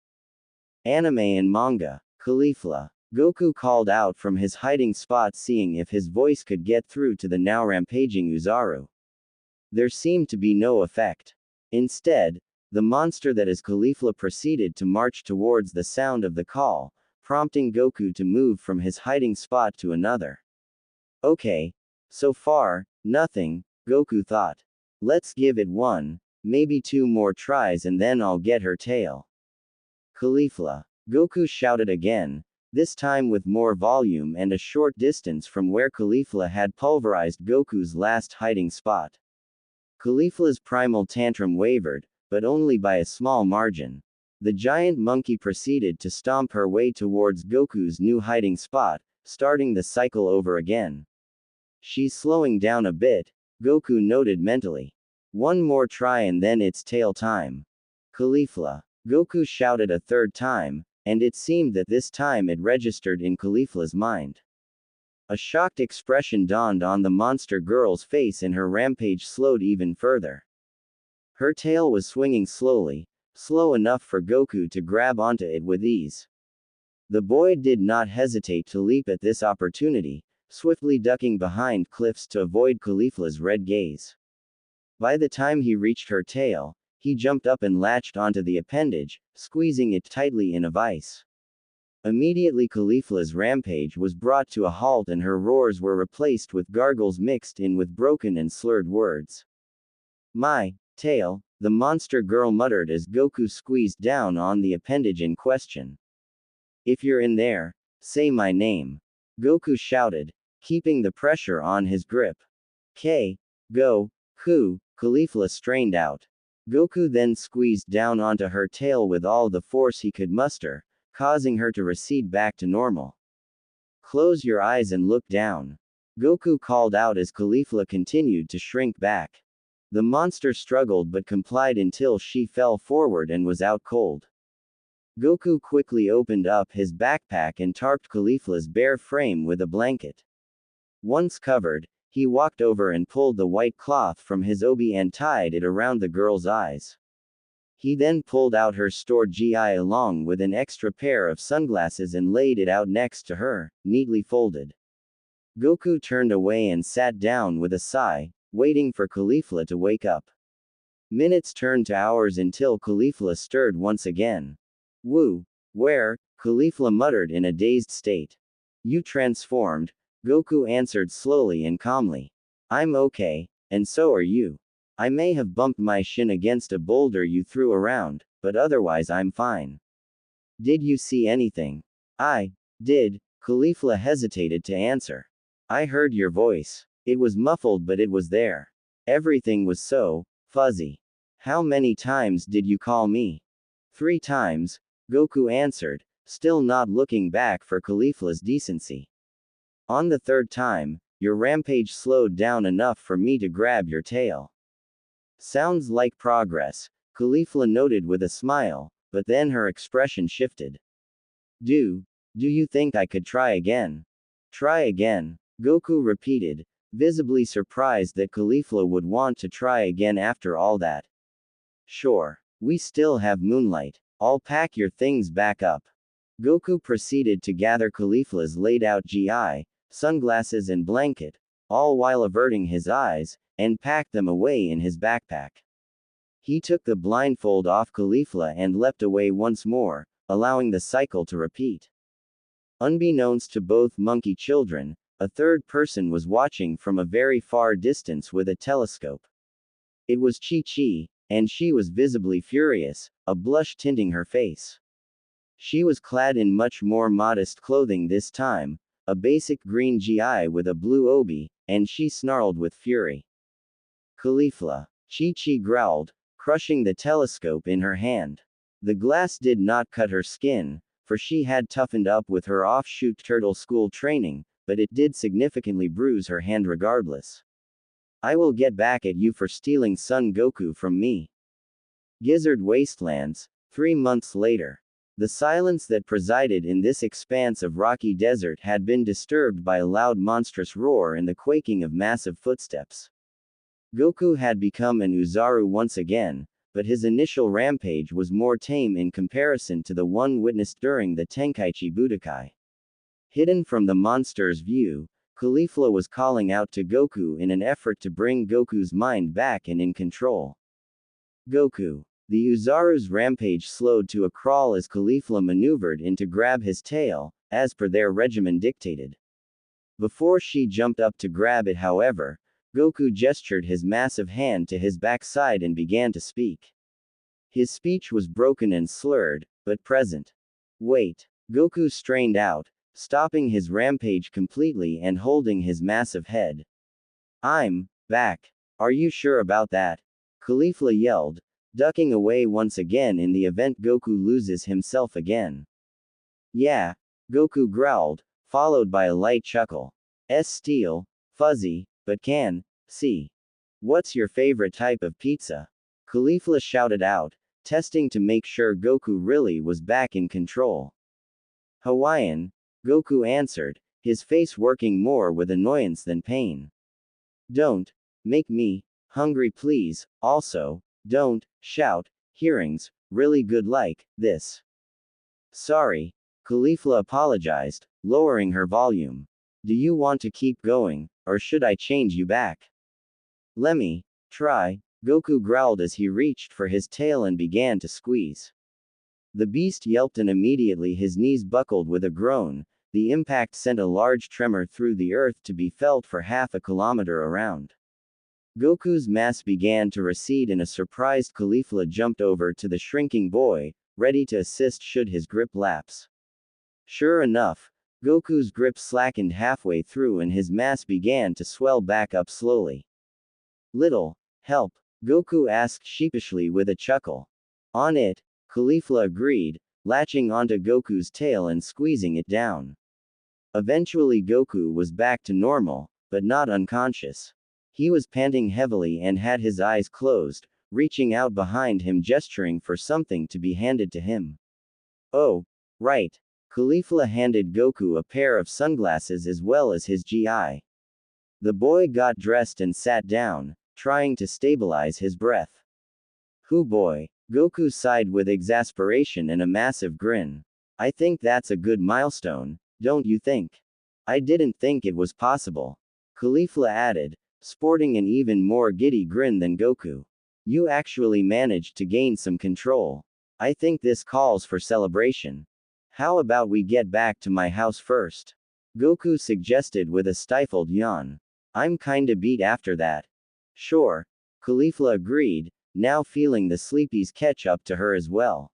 Anime and manga. Caulifla. Goku called out from his hiding spot, seeing if his voice could get through to the now rampaging Uzaru. There seemed to be no effect. Instead, the monster that is Caulifla proceeded to march towards the sound of the call, prompting Goku to move from his hiding spot to another. Okay. So far, nothing, Goku thought. Let's give it one, maybe two more tries and then I'll get her tail. Caulifla. Goku shouted again, this time with more volume and a short distance from where Caulifla had pulverized Goku's last hiding spot. Caulifla's primal tantrum wavered, but only by a small margin. The giant monkey proceeded to stomp her way towards Goku's new hiding spot, starting the cycle over again. She's slowing down a bit, Goku noted mentally. One more try and then it's tail time. Caulifla. Goku shouted a third time, and it seemed that this time it registered in Caulifla's mind. A shocked expression dawned on the monster girl's face and her rampage slowed even further. Her tail was swinging slowly, slow enough for Goku to grab onto it with ease. The boy did not hesitate to leap at this opportunity, swiftly ducking behind cliffs to avoid Caulifla's red gaze. By the time he reached her tail, he jumped up and latched onto the appendage, squeezing it tightly in a vice. Immediately Caulifla's rampage was brought to a halt and her roars were replaced with gargles mixed in with broken and slurred words. My tail, the monster girl muttered as Goku squeezed down on the appendage in question. If you're in there, say my name. Goku shouted, keeping the pressure on his grip. Go, Ku, Caulifla strained out. Goku then squeezed down onto her tail with all the force he could muster, causing her to recede back to normal. Close your eyes and look down. Goku called out as Caulifla continued to shrink back. The monster struggled but complied until she fell forward and was out cold. Goku quickly opened up his backpack and tarped Caulifla's bare frame with a blanket. Once covered, he walked over and pulled the white cloth from his obi and tied it around the girl's eyes. He then pulled out her stored GI along with an extra pair of sunglasses and laid it out next to her, neatly folded. Goku turned away and sat down with a sigh, waiting for Caulifla to wake up. Minutes turned to hours until Caulifla stirred once again. Woo, where? Caulifla muttered in a dazed state. You transformed, Goku answered slowly and calmly. I'm okay, and so are you. I may have bumped my shin against a boulder you threw around, but otherwise I'm fine. Did you see anything? I did, Caulifla hesitated to answer. I heard your voice. It was muffled but it was there. Everything was so fuzzy. How many times did you call me? 3 times, Goku answered, still not looking back for Caulifla's decency. On the 3rd time, your rampage slowed down enough for me to grab your tail. Sounds like progress, Caulifla noted with a smile, but then her expression shifted. Do you think I could try again? Try again, Goku repeated, visibly surprised that Caulifla would want to try again after all that. Sure, we still have moonlight. I'll pack your things back up. Goku proceeded to gather Caulifla's laid out GI, sunglasses and blanket, all while averting his eyes, and packed them away in his backpack. He took the blindfold off Caulifla and leapt away once more, allowing the cycle to repeat. Unbeknownst to both monkey children, a third person was watching from a very far distance with a telescope. It was Chi-Chi, and she was visibly furious, a blush tinting her face. She was clad in much more modest clothing this time, a basic green gi with a blue obi, and she snarled with fury. Caulifla. Chi-Chi growled, crushing the telescope in her hand. The glass did not cut her skin, for she had toughened up with her offshoot turtle school training, but it did significantly bruise her hand regardless. I will get back at you for stealing Son Goku from me. Gizzard Wastelands, 3 months later. The silence that presided in this expanse of rocky desert had been disturbed by a loud monstrous roar and the quaking of massive footsteps. Goku had become an Uzaru once again, but his initial rampage was more tame in comparison to the one witnessed during the Tenkaichi Budokai. Hidden from the monster's view, Caulifla was calling out to Goku in an effort to bring Goku's mind back and in control. Goku. The Uzaru's rampage slowed to a crawl as Caulifla maneuvered in to grab his tail, as per their regimen dictated. Before she jumped up to grab it, however, Goku gestured his massive hand to his backside and began to speak. His speech was broken and slurred, but present. Wait. Goku strained out, stopping his rampage completely and holding his massive head. I'm back. Are you sure about that? Caulifla yelled, ducking away once again in the event Goku loses himself again. Yeah, Goku growled, followed by a light chuckle. Steel, fuzzy, but can see. What's your favorite type of pizza? Caulifla shouted out, testing to make sure Goku really was back in control. Hawaiian, Goku answered, his face working more with annoyance than pain. Don't make me hungry, please. Also, don't shout. Hearing's really good like this. Sorry, Caulifla apologized, lowering her volume. Do you want to keep going, or should I change you back? Lemme try, Goku growled as he reached for his tail and began to squeeze. The beast yelped and immediately his knees buckled with a groan. The impact sent a large tremor through the earth to be felt for half a kilometer around. Goku's mass began to recede and a surprised Caulifla jumped over to the shrinking boy, ready to assist should his grip lapse. Sure enough, Goku's grip slackened halfway through and his mass began to swell back up slowly. Little help, Goku asked sheepishly with a chuckle. On it, Caulifla agreed, latching onto Goku's tail and squeezing it down. Eventually Goku was back to normal, but not unconscious. He was panting heavily and had his eyes closed, reaching out behind him gesturing for something to be handed to him. Oh, right. Caulifla handed Goku a pair of sunglasses as well as his GI. The boy got dressed and sat down, trying to stabilize his breath. Hoo boy, Goku sighed with exasperation and a massive grin. I think that's a good milestone, don't you think? I didn't think it was possible. Caulifla added, sporting an even more giddy grin than Goku. You actually managed to gain some control. I think this calls for celebration. How about we get back to my house first? Goku suggested with a stifled yawn. I'm kinda beat after that. Sure. Caulifla agreed, now feeling the sleepies catch up to her as well.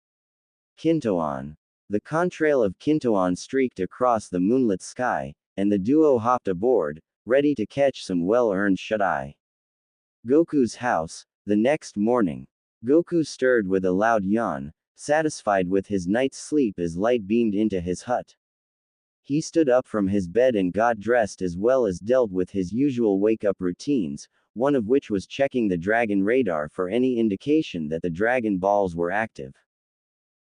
Kintoan. The contrail of Kintoan streaked across the moonlit sky, and the duo hopped aboard, ready to catch some well-earned shut-eye. Goku's house. The next morning. Goku stirred with a loud yawn, satisfied with his night's sleep as light beamed into his hut. He stood up from his bed and got dressed as well as dealt with his usual wake-up routines, one of which was checking the dragon radar for any indication that the Dragon Balls were active.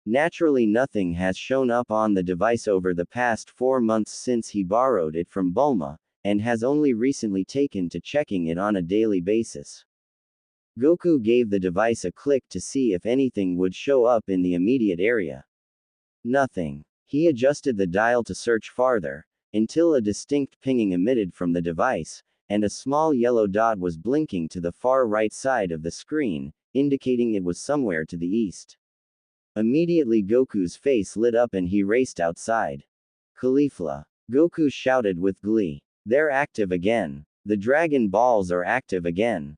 Naturally, nothing has shown up on the device over the past 4 months since he borrowed it from Bulma, and has only recently taken to checking it on a daily basis. Goku gave the device a click to see if anything would show up in the immediate area. Nothing. He adjusted the dial to search farther, until a distinct pinging emitted from the device, and a small yellow dot was blinking to the far right side of the screen, indicating it was somewhere to the east. Immediately Goku's face lit up and he raced outside. Caulifla. Goku shouted with glee. They're active again. The Dragon Balls are active again.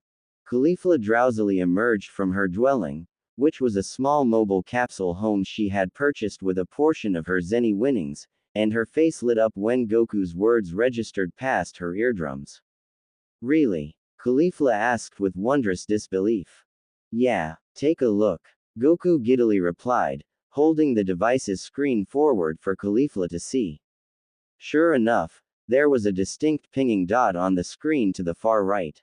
Caulifla drowsily emerged from her dwelling, which was a small mobile capsule home she had purchased with a portion of her Zenny winnings, and her face lit up when Goku's words registered past her eardrums. Really? Caulifla asked with wondrous disbelief. Yeah, take a look. Goku giddily replied, holding the device's screen forward for Caulifla to see. Sure enough, there was a distinct pinging dot on the screen to the far right.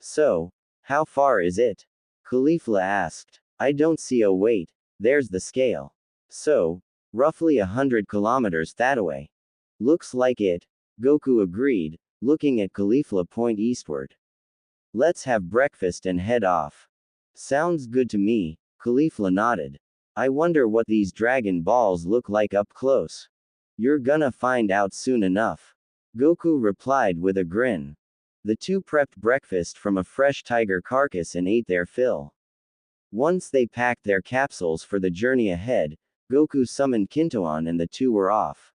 So, how far is it? Caulifla asked. I don't see. Oh wait, there's the scale. So, roughly 100 kilometers that way. Looks like it, Goku agreed, looking at Caulifla point eastward. Let's have breakfast and head off. Sounds good to me, Caulifla nodded. I wonder what these Dragon Balls look like up close. You're gonna find out soon enough. Goku replied with a grin. The two prepped breakfast from a fresh tiger carcass and ate their fill. Once they packed their capsules for the journey ahead, Goku summoned Kintoan and the two were off.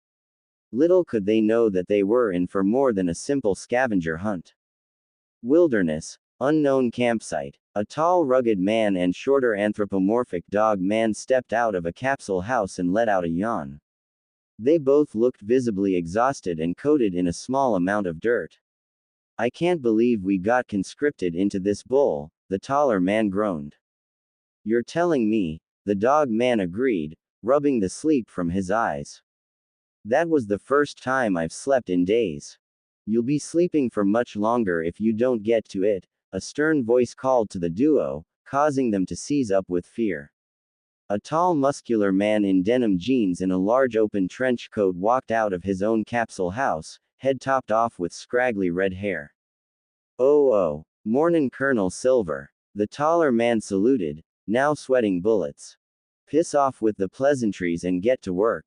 Little could they know that they were in for more than a simple scavenger hunt. Wilderness, unknown campsite. A tall rugged man and shorter anthropomorphic dog man stepped out of a capsule house and let out a yawn. They both looked visibly exhausted and coated in a small amount of dirt. I can't believe we got conscripted into this bull, the taller man groaned. You're telling me, the dog man agreed, rubbing the sleep from his eyes. That was the first time I've slept in days. You'll be sleeping for much longer if you don't get to it, a stern voice called to the duo, causing them to seize up with fear. A tall muscular man in denim jeans and a large open trench coat walked out of his own capsule house, head topped off with scraggly red hair. Oh, mornin' Colonel Silver. The taller man saluted, now sweating bullets. Piss off with the pleasantries and get to work.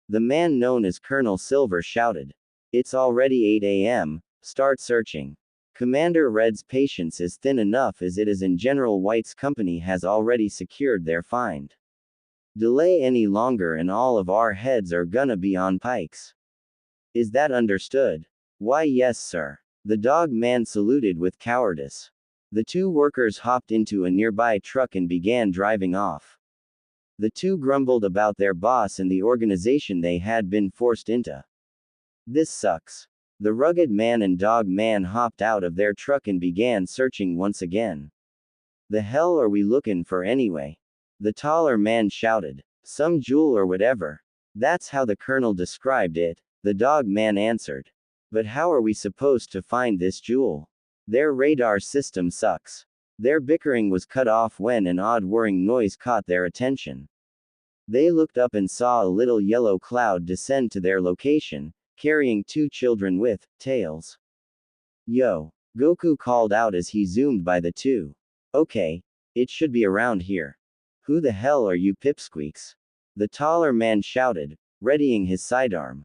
The man known as Colonel Silver shouted. It's already 8 a.m., start searching. Commander Red's patience is thin enough as it is and General White's company has already secured their find. Delay any longer and all of our heads are gonna be on pikes. Is that understood? Why yes sir. The dog man saluted with cowardice. The two workers hopped into a nearby truck and began driving off. The two grumbled about their boss and the organization they had been forced into. This sucks. The rugged man and dog man hopped out of their truck and began searching once again. The hell are we looking for anyway? The taller man shouted. Some jewel or whatever. That's how the colonel described it, the dog man answered. But how are we supposed to find this jewel? Their radar system sucks. Their bickering was cut off when an odd whirring noise caught their attention. They looked up and saw a little yellow cloud descend to their location, carrying two children with tails. Yo! Goku called out as he zoomed by the two. Okay, it should be around here. Who the hell are you pipsqueaks? The taller man shouted, readying his sidearm.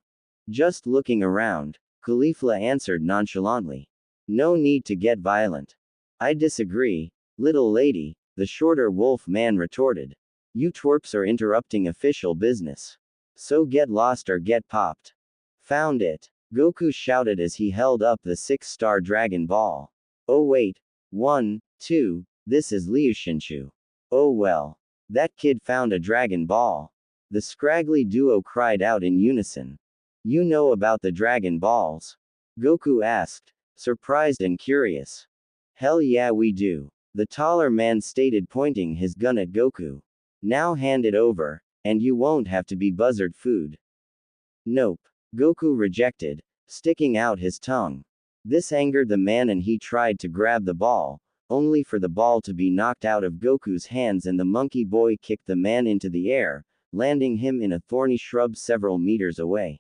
Just looking around, Caulifla answered nonchalantly. No need to get violent. I disagree, little lady, the shorter wolf man retorted. You twerps are interrupting official business. So get lost or get popped. Found it. Goku shouted as he held up the 6-star Dragon Ball. Oh wait. 1, 2, this is Liu Shinshu. Oh well. That kid found a Dragon Ball. The scraggly duo cried out in unison. You know about the Dragon Balls? Goku asked, surprised and curious. Hell yeah we do. The taller man stated pointing his gun at Goku. Now hand it over, and you won't have to be buzzard food. Nope. Goku rejected, sticking out his tongue. This angered the man and he tried to grab the ball, only for the ball to be knocked out of Goku's hands and the monkey boy kicked the man into the air, landing him in a thorny shrub several meters away.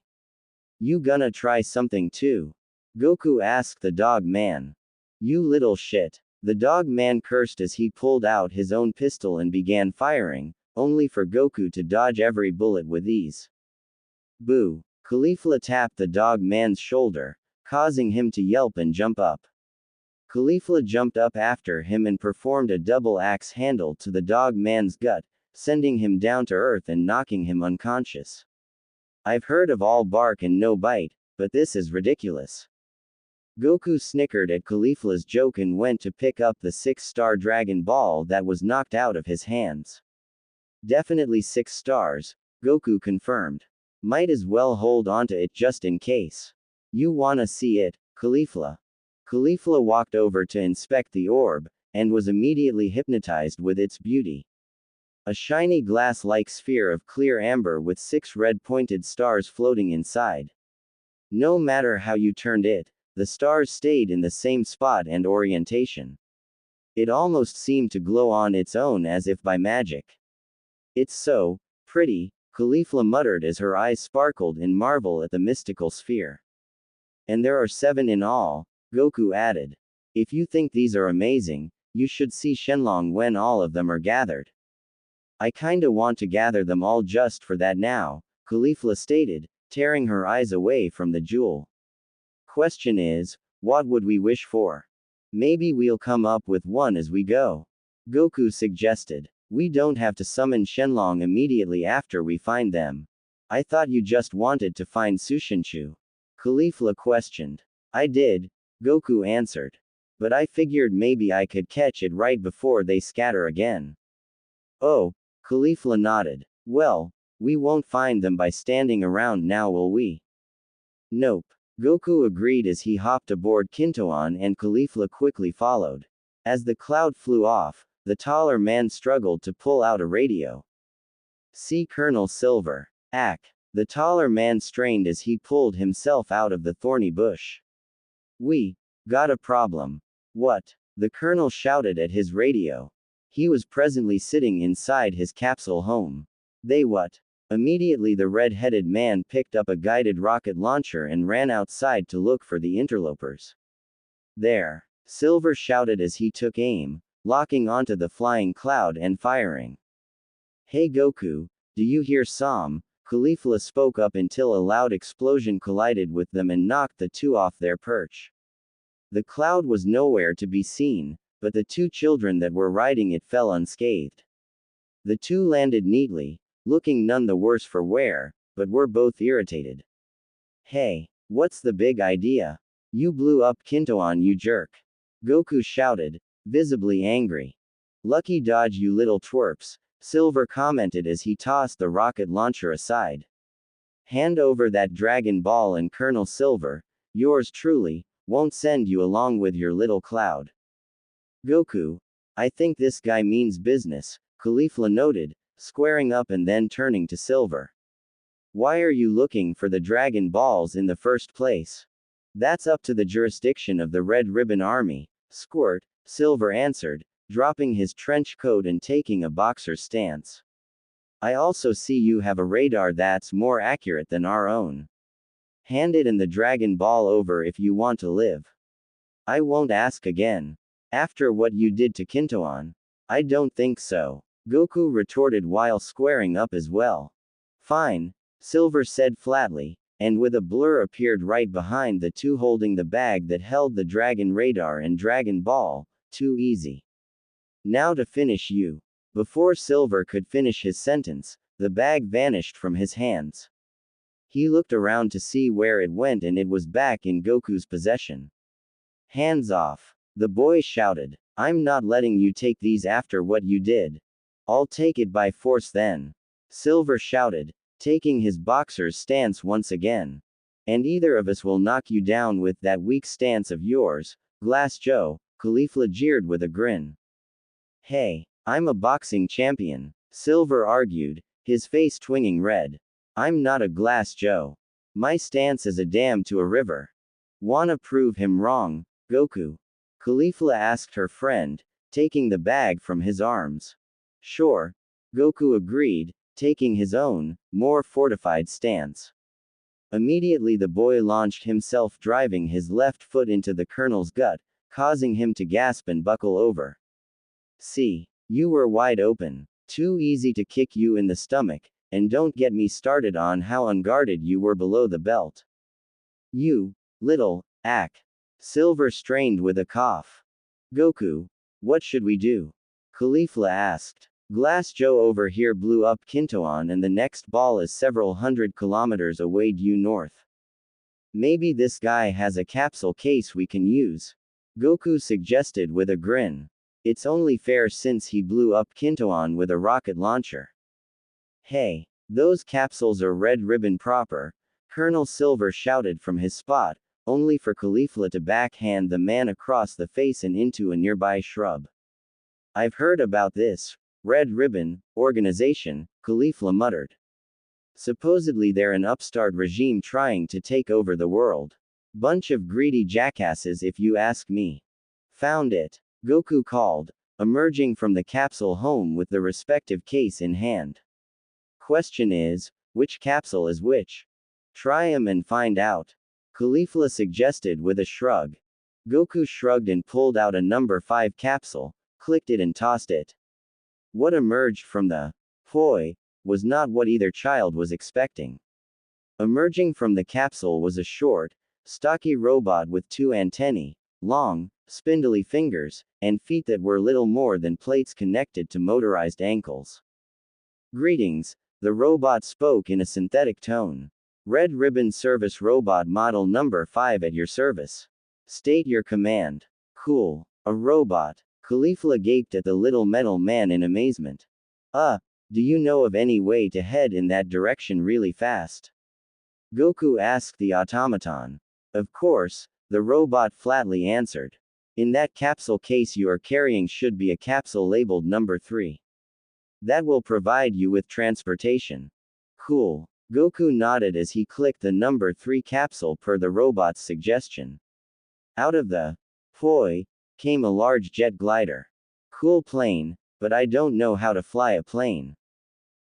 You gonna try something too? Goku asked the dog man. You little shit. The dog man cursed as he pulled out his own pistol and began firing, only for Goku to dodge every bullet with ease. Boo! Caulifla tapped the dog man's shoulder, causing him to yelp and jump up. Caulifla jumped up after him and performed a double axe handle to the dog man's gut, sending him down to earth and knocking him unconscious. I've heard of all bark and no bite, but this is ridiculous. Goku snickered at Caulifla's joke and went to pick up the 6-star Dragon Ball that was knocked out of his hands. Definitely 6 stars, Goku confirmed. Might as well hold onto it just in case. You wanna see it, Caulifla? Caulifla walked over to inspect the orb, and was immediately hypnotized with its beauty. A shiny glass-like sphere of clear amber with 6 red-pointed stars floating inside. No matter how you turned it, the stars stayed in the same spot and orientation. It almost seemed to glow on its own as if by magic. It's so pretty, Caulifla muttered as her eyes sparkled in marvel at the mystical sphere. And there are 7 in all, Goku added. If you think these are amazing, you should see Shenlong when all of them are gathered. I kinda want to gather them all just for that now, Caulifla stated, tearing her eyes away from the jewel. Question is, what would we wish for? Maybe we'll come up with one as we go. Goku suggested. We don't have to summon Shenlong immediately after we find them. I thought you just wanted to find Sushinshu. Caulifla questioned. I did, Goku answered. But I figured maybe I could catch it right before they scatter again. Oh, Caulifla nodded. Well, we won't find them by standing around now, will we? Nope. Goku agreed as he hopped aboard Kintoon and Caulifla quickly followed. As the cloud flew off, the taller man struggled to pull out a radio. See Colonel Silver. Ack. The taller man strained as he pulled himself out of the thorny bush. We got a problem. What? The colonel shouted at his radio. He was presently sitting inside his capsule home. They what? Immediately the red-headed man picked up a guided rocket launcher and ran outside to look for the interlopers. There. Silver shouted as he took aim, locking onto the flying cloud and firing. Hey Goku, do you hear some? Caulifla spoke up until a loud explosion collided with them and knocked the two off their perch. The cloud was nowhere to be seen, but the 2 children that were riding it fell unscathed. The 2 landed neatly, looking none the worse for wear, but were both irritated. Hey, what's the big idea? You blew up Kintoon, you jerk. Goku shouted, visibly angry. Lucky dodge, you little twerps, Silver commented as he tossed the rocket launcher aside. Hand over that Dragon Ball and Colonel Silver, yours truly, won't send you along with your little cloud. Goku, I think this guy means business, Caulifla noted, squaring up and then turning to Silver. Why are you looking for the Dragon Balls in the first place? That's up to the jurisdiction of the Red Ribbon Army, Squirt, Silver answered, dropping his trench coat and taking a boxer's stance. I also see you have a radar that's more accurate than our own. Hand it and the Dragon Ball over if you want to live. I won't ask again. After what you did to Kintoon? I don't think so, Goku retorted while squaring up as well. Fine, Silver said flatly, and with a blur appeared right behind the 2 holding the bag that held the Dragon Radar and Dragon Ball. Too easy. Now to finish you. Before Silver could finish his sentence, the bag vanished from his hands. He looked around to see where it went and it was back in Goku's possession. Hands off. The boy shouted. I'm not letting you take these after what you did. I'll take it by force then. Silver shouted, taking his boxer's stance once again. And either of us will knock you down with that weak stance of yours, Glass Joe, Caulifla jeered with a grin. Hey, I'm a boxing champion, Silver argued, his face twinging red. I'm not a Glass Joe. My stance is a dam to a river. Wanna prove him wrong, Goku? Caulifla asked her friend, taking the bag from his arms. Sure, Goku agreed, taking his own, more fortified stance. Immediately the boy launched himself, driving his left foot into the colonel's gut, causing him to gasp and buckle over. See, you were wide open. Too easy to kick you in the stomach, and don't get me started on how unguarded you were below the belt. You little ack. Silver strained with a cough. Goku, what should we do? Caulifla asked. Glass Joe over here blew up Kintoon and the next ball is several hundred kilometers away due north. Maybe this guy has a capsule case we can use. Goku suggested with a grin. It's only fair since he blew up Kintoon with a rocket launcher. Hey, those capsules are red ribbon proper, Colonel Silver shouted from his spot, only for Caulifla to backhand the man across the face and into a nearby shrub. I've heard about this red ribbon organization, Caulifla muttered. Supposedly they're an upstart regime trying to take over the world. Bunch of greedy jackasses if you ask me. Found it. Goku called, emerging from the capsule home with the respective case in hand. Question is, which capsule is which? Try 'em and find out. Caulifla suggested with a shrug. Goku shrugged and pulled out a number 5 capsule, clicked it and tossed it. What emerged from the poi was not what either child was expecting. Emerging from the capsule was a short, stocky robot with 2 antennae, long, spindly fingers, and feet that were little more than plates connected to motorized ankles. Greetings, the robot spoke in a synthetic tone. Red Ribbon Service Robot Model Number 5 at your service. State your command. Cool. A robot. Caulifla gaped at the little metal man in amazement. Do you know of any way to head in that direction really fast? Goku asked the automaton. Of course, the robot flatly answered. In that capsule case you are carrying should be a capsule labeled number 3. That will provide you with transportation. Cool. Goku nodded as he clicked the number 3 capsule per the robot's suggestion. Out of the poi came a large jet glider. Cool plane, but I don't know how to fly a plane.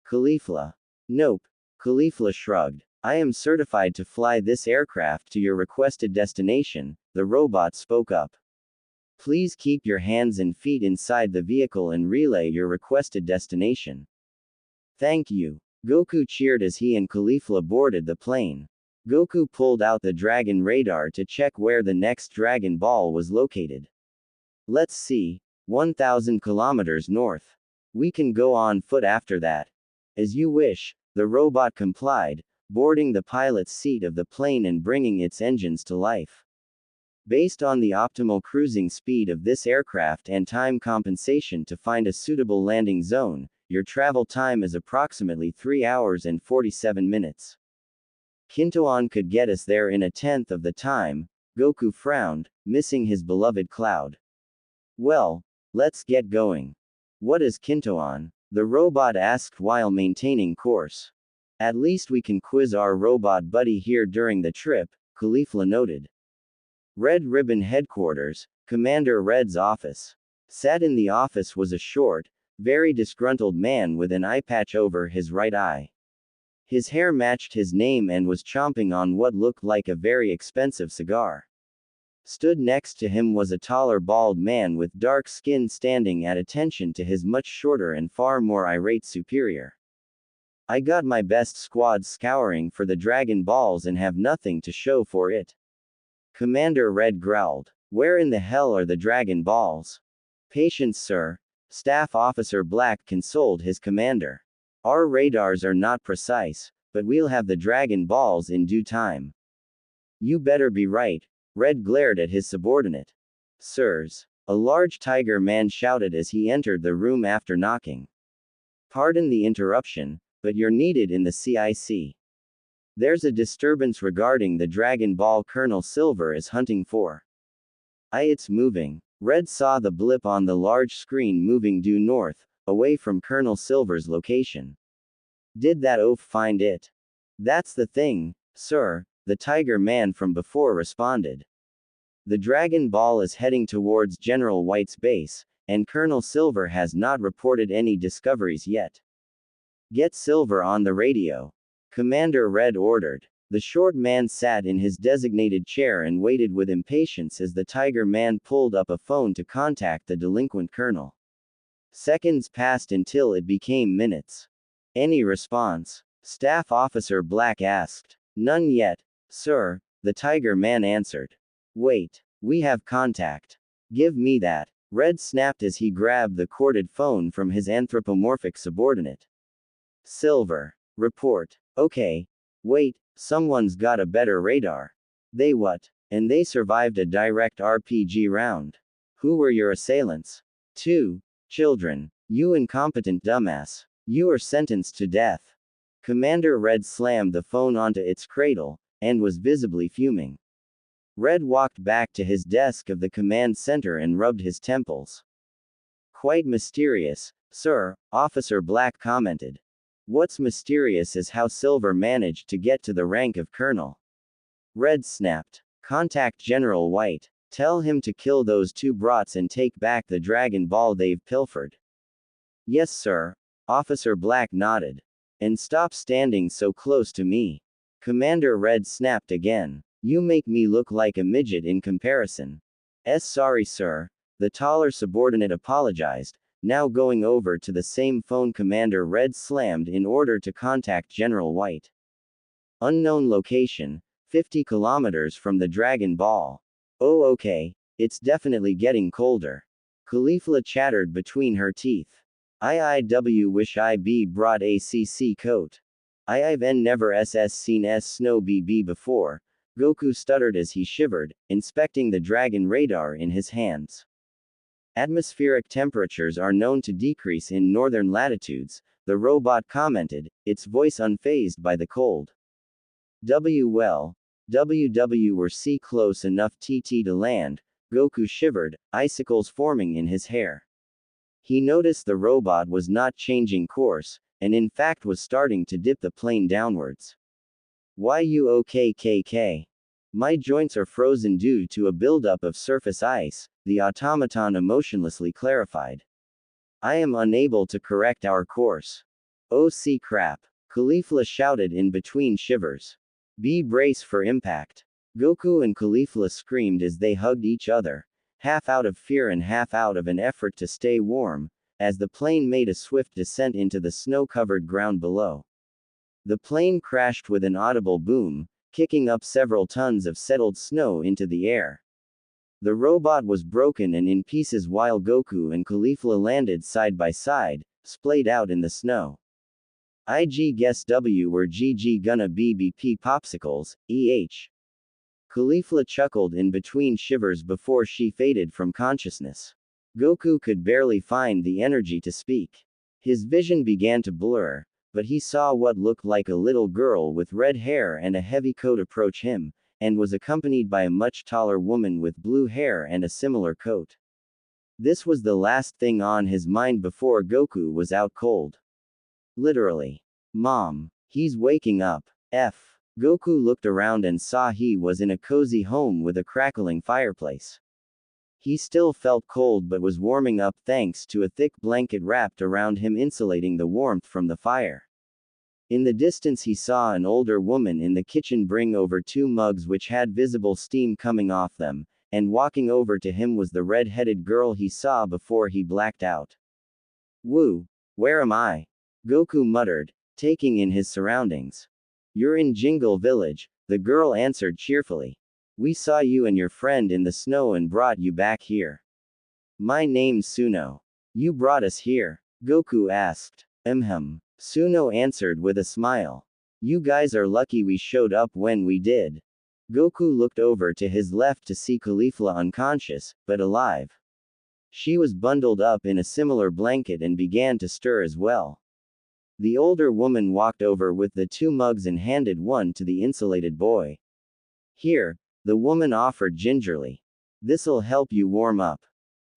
Caulifla. Nope. Caulifla shrugged. I am certified to fly this aircraft to your requested destination, the robot spoke up. Please keep your hands and feet inside the vehicle and relay your requested destination. Thank you. Goku cheered as he and Caulifla boarded the plane. Goku pulled out the dragon radar to check where the next Dragon Ball was located. Let's see, 1,000 kilometers north. We can go on foot after that. As you wish, the robot complied, boarding the pilot's seat of the plane and bringing its engines to life. Based on the optimal cruising speed of this aircraft and time compensation to find a suitable landing zone, your travel time is approximately 3 hours and 47 minutes. Kintoon could get us there in a tenth of the time. Goku frowned, missing his beloved Cloud. Well, let's get going. What is Kintoon? The robot asked while maintaining course. At least we can quiz our robot buddy here during the trip, Caulifla noted. Red Ribbon Headquarters, Commander Red's office. Sat in the office was a short, very disgruntled man with an eye patch over his right eye. His hair matched his name and was chomping on what looked like a very expensive cigar. Stood next to him was a taller bald man with dark skin standing at attention to his much shorter and far more irate superior. I got my best squad scouring for the Dragon Balls and have nothing to show for it. Commander Red growled. Where in the hell are the Dragon Balls? Patience, sir. Staff Officer Black consoled his commander. Our radars are not precise, but we'll have the Dragon Balls in due time. You better be right. Red glared at his subordinate. Sirs. A large tiger man shouted as he entered the room after knocking. Pardon the interruption, but you're needed in the CIC. There's a disturbance regarding the Dragon Ball Colonel Silver is hunting for. It's moving. Red saw the blip on the large screen moving due north, away from Colonel Silver's location. Did that oaf find it? That's the thing, sir, the tiger man from before responded. The Dragon Ball is heading towards General White's base, and Colonel Silver has not reported any discoveries yet. Get Silver on the radio. Commander Red ordered. The short man sat in his designated chair and waited with impatience as the tiger man pulled up a phone to contact the delinquent colonel. Seconds passed until it became minutes. Any response? Staff Officer Black asked. None yet, sir, the tiger man answered. Wait. We have contact. Give me that. Red snapped as he grabbed the corded phone from his anthropomorphic subordinate. Silver. Report. Okay. Wait, someone's got a better radar. They what? And they survived a direct RPG round. Who were your assailants? 2 children. You incompetent dumbass. You are sentenced to death. Commander Red slammed the phone onto its cradle, and was visibly fuming. Red walked back to his desk of the command center and rubbed his temples. Quite mysterious, sir, Officer Black commented. What's mysterious is how Silver managed to get to the rank of colonel. Red snapped. Contact General White. Tell him to kill those 2 brats and take back the Dragon Ball they've pilfered. Yes, sir. Officer Black nodded. And stop standing so close to me. Commander Red snapped again. You make me look like a midget in comparison. Sorry, sir. The taller subordinate apologized, now going over to the same phone Commander Red slammed in order to contact General White. Unknown location, 50 kilometers from the Dragon Ball. Oh, okay. It's definitely getting colder. Caulifla chattered between her teeth. Wish I be brought ACC coat. I've never seen snow BB before. Goku stuttered as he shivered, inspecting the dragon radar in his hands. Atmospheric temperatures are known to decrease in northern latitudes, the robot commented, its voice unfazed by the cold. Well, were C close enough TT to land. Goku shivered, icicles forming in his hair. He noticed the robot was not changing course, and in fact was starting to dip the plane downwards. Why you okay, KK? My joints are frozen due to a buildup of surface ice, the automaton emotionlessly clarified. I am unable to correct our course. Oh, see crap. Caulifla shouted in between shivers. Be brace for impact. Goku and Caulifla screamed as they hugged each other, half out of fear and half out of an effort to stay warm, as the plane made a swift descent into the snow-covered ground below. The plane crashed with an audible boom, kicking up several tons of settled snow into the air. The robot was broken and in pieces while Goku and Caulifla landed side by side, splayed out in the snow. IG guess W were GG gonna BBP popsicles, EH. Caulifla chuckled in between shivers before she faded from consciousness. Goku could barely find the energy to speak. His vision began to blur, but he saw what looked like a little girl with red hair and a heavy coat approach him, and was accompanied by a much taller woman with blue hair and a similar coat. This was the last thing on his mind before Goku was out cold. Literally. Mom. He's waking up. Goku looked around and saw he was in a cozy home with a crackling fireplace. He still felt cold but was warming up thanks to a thick blanket wrapped around him insulating the warmth from the fire. In the distance he saw an older woman in the kitchen bring over 2 mugs which had visible steam coming off them, and walking over to him was the red-headed girl he saw before he blacked out. Woo! Where am I? Goku muttered, taking in his surroundings. You're in Jingle Village, the girl answered cheerfully. We saw you and your friend in the snow and brought you back here. My name's Suno. You brought us here? Goku asked. Suno answered with a smile. You guys are lucky we showed up when we did. Goku looked over to his left to see Caulifla unconscious, but alive. She was bundled up in a similar blanket and began to stir as well. The older woman walked over with the 2 mugs and handed one to the insulated boy. Here, the woman offered gingerly. This'll help you warm up.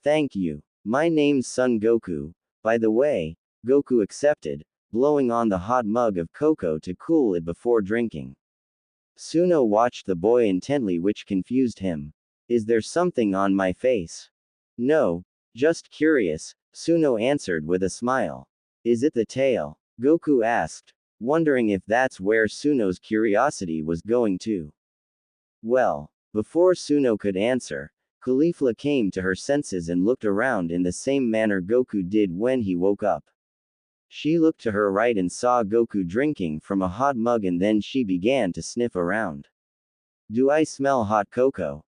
Thank you. My name's Son Goku, by the way. Goku accepted, blowing on the hot mug of cocoa to cool it before drinking. Suno watched the boy intently, which confused him. Is there something on my face? No, just curious, Suno answered with a smile. Is it the tail? Goku asked, wondering if that's where Suno's curiosity was going to. Well, before Suno could answer, Caulifla came to her senses and looked around in the same manner Goku did when he woke up. She looked to her right and saw Goku drinking from a hot mug, and then she began to sniff around. Do I smell hot cocoa?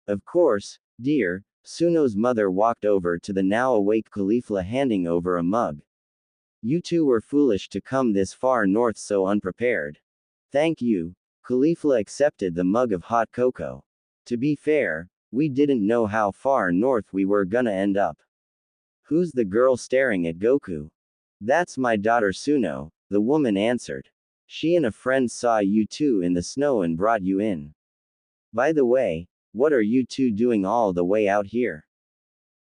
Of course, dear. Suno's mother walked over to the now awake Caulifla handing over a mug. You two were foolish to come this far north so unprepared. Thank you. Caulifla accepted the mug of hot cocoa. To be fair, we didn't know how far north we were gonna end up. Who's the girl staring at Goku? That's my daughter Suno, the woman answered. She and a friend saw you two in the snow and brought you in. By the way, what are you two doing all the way out here?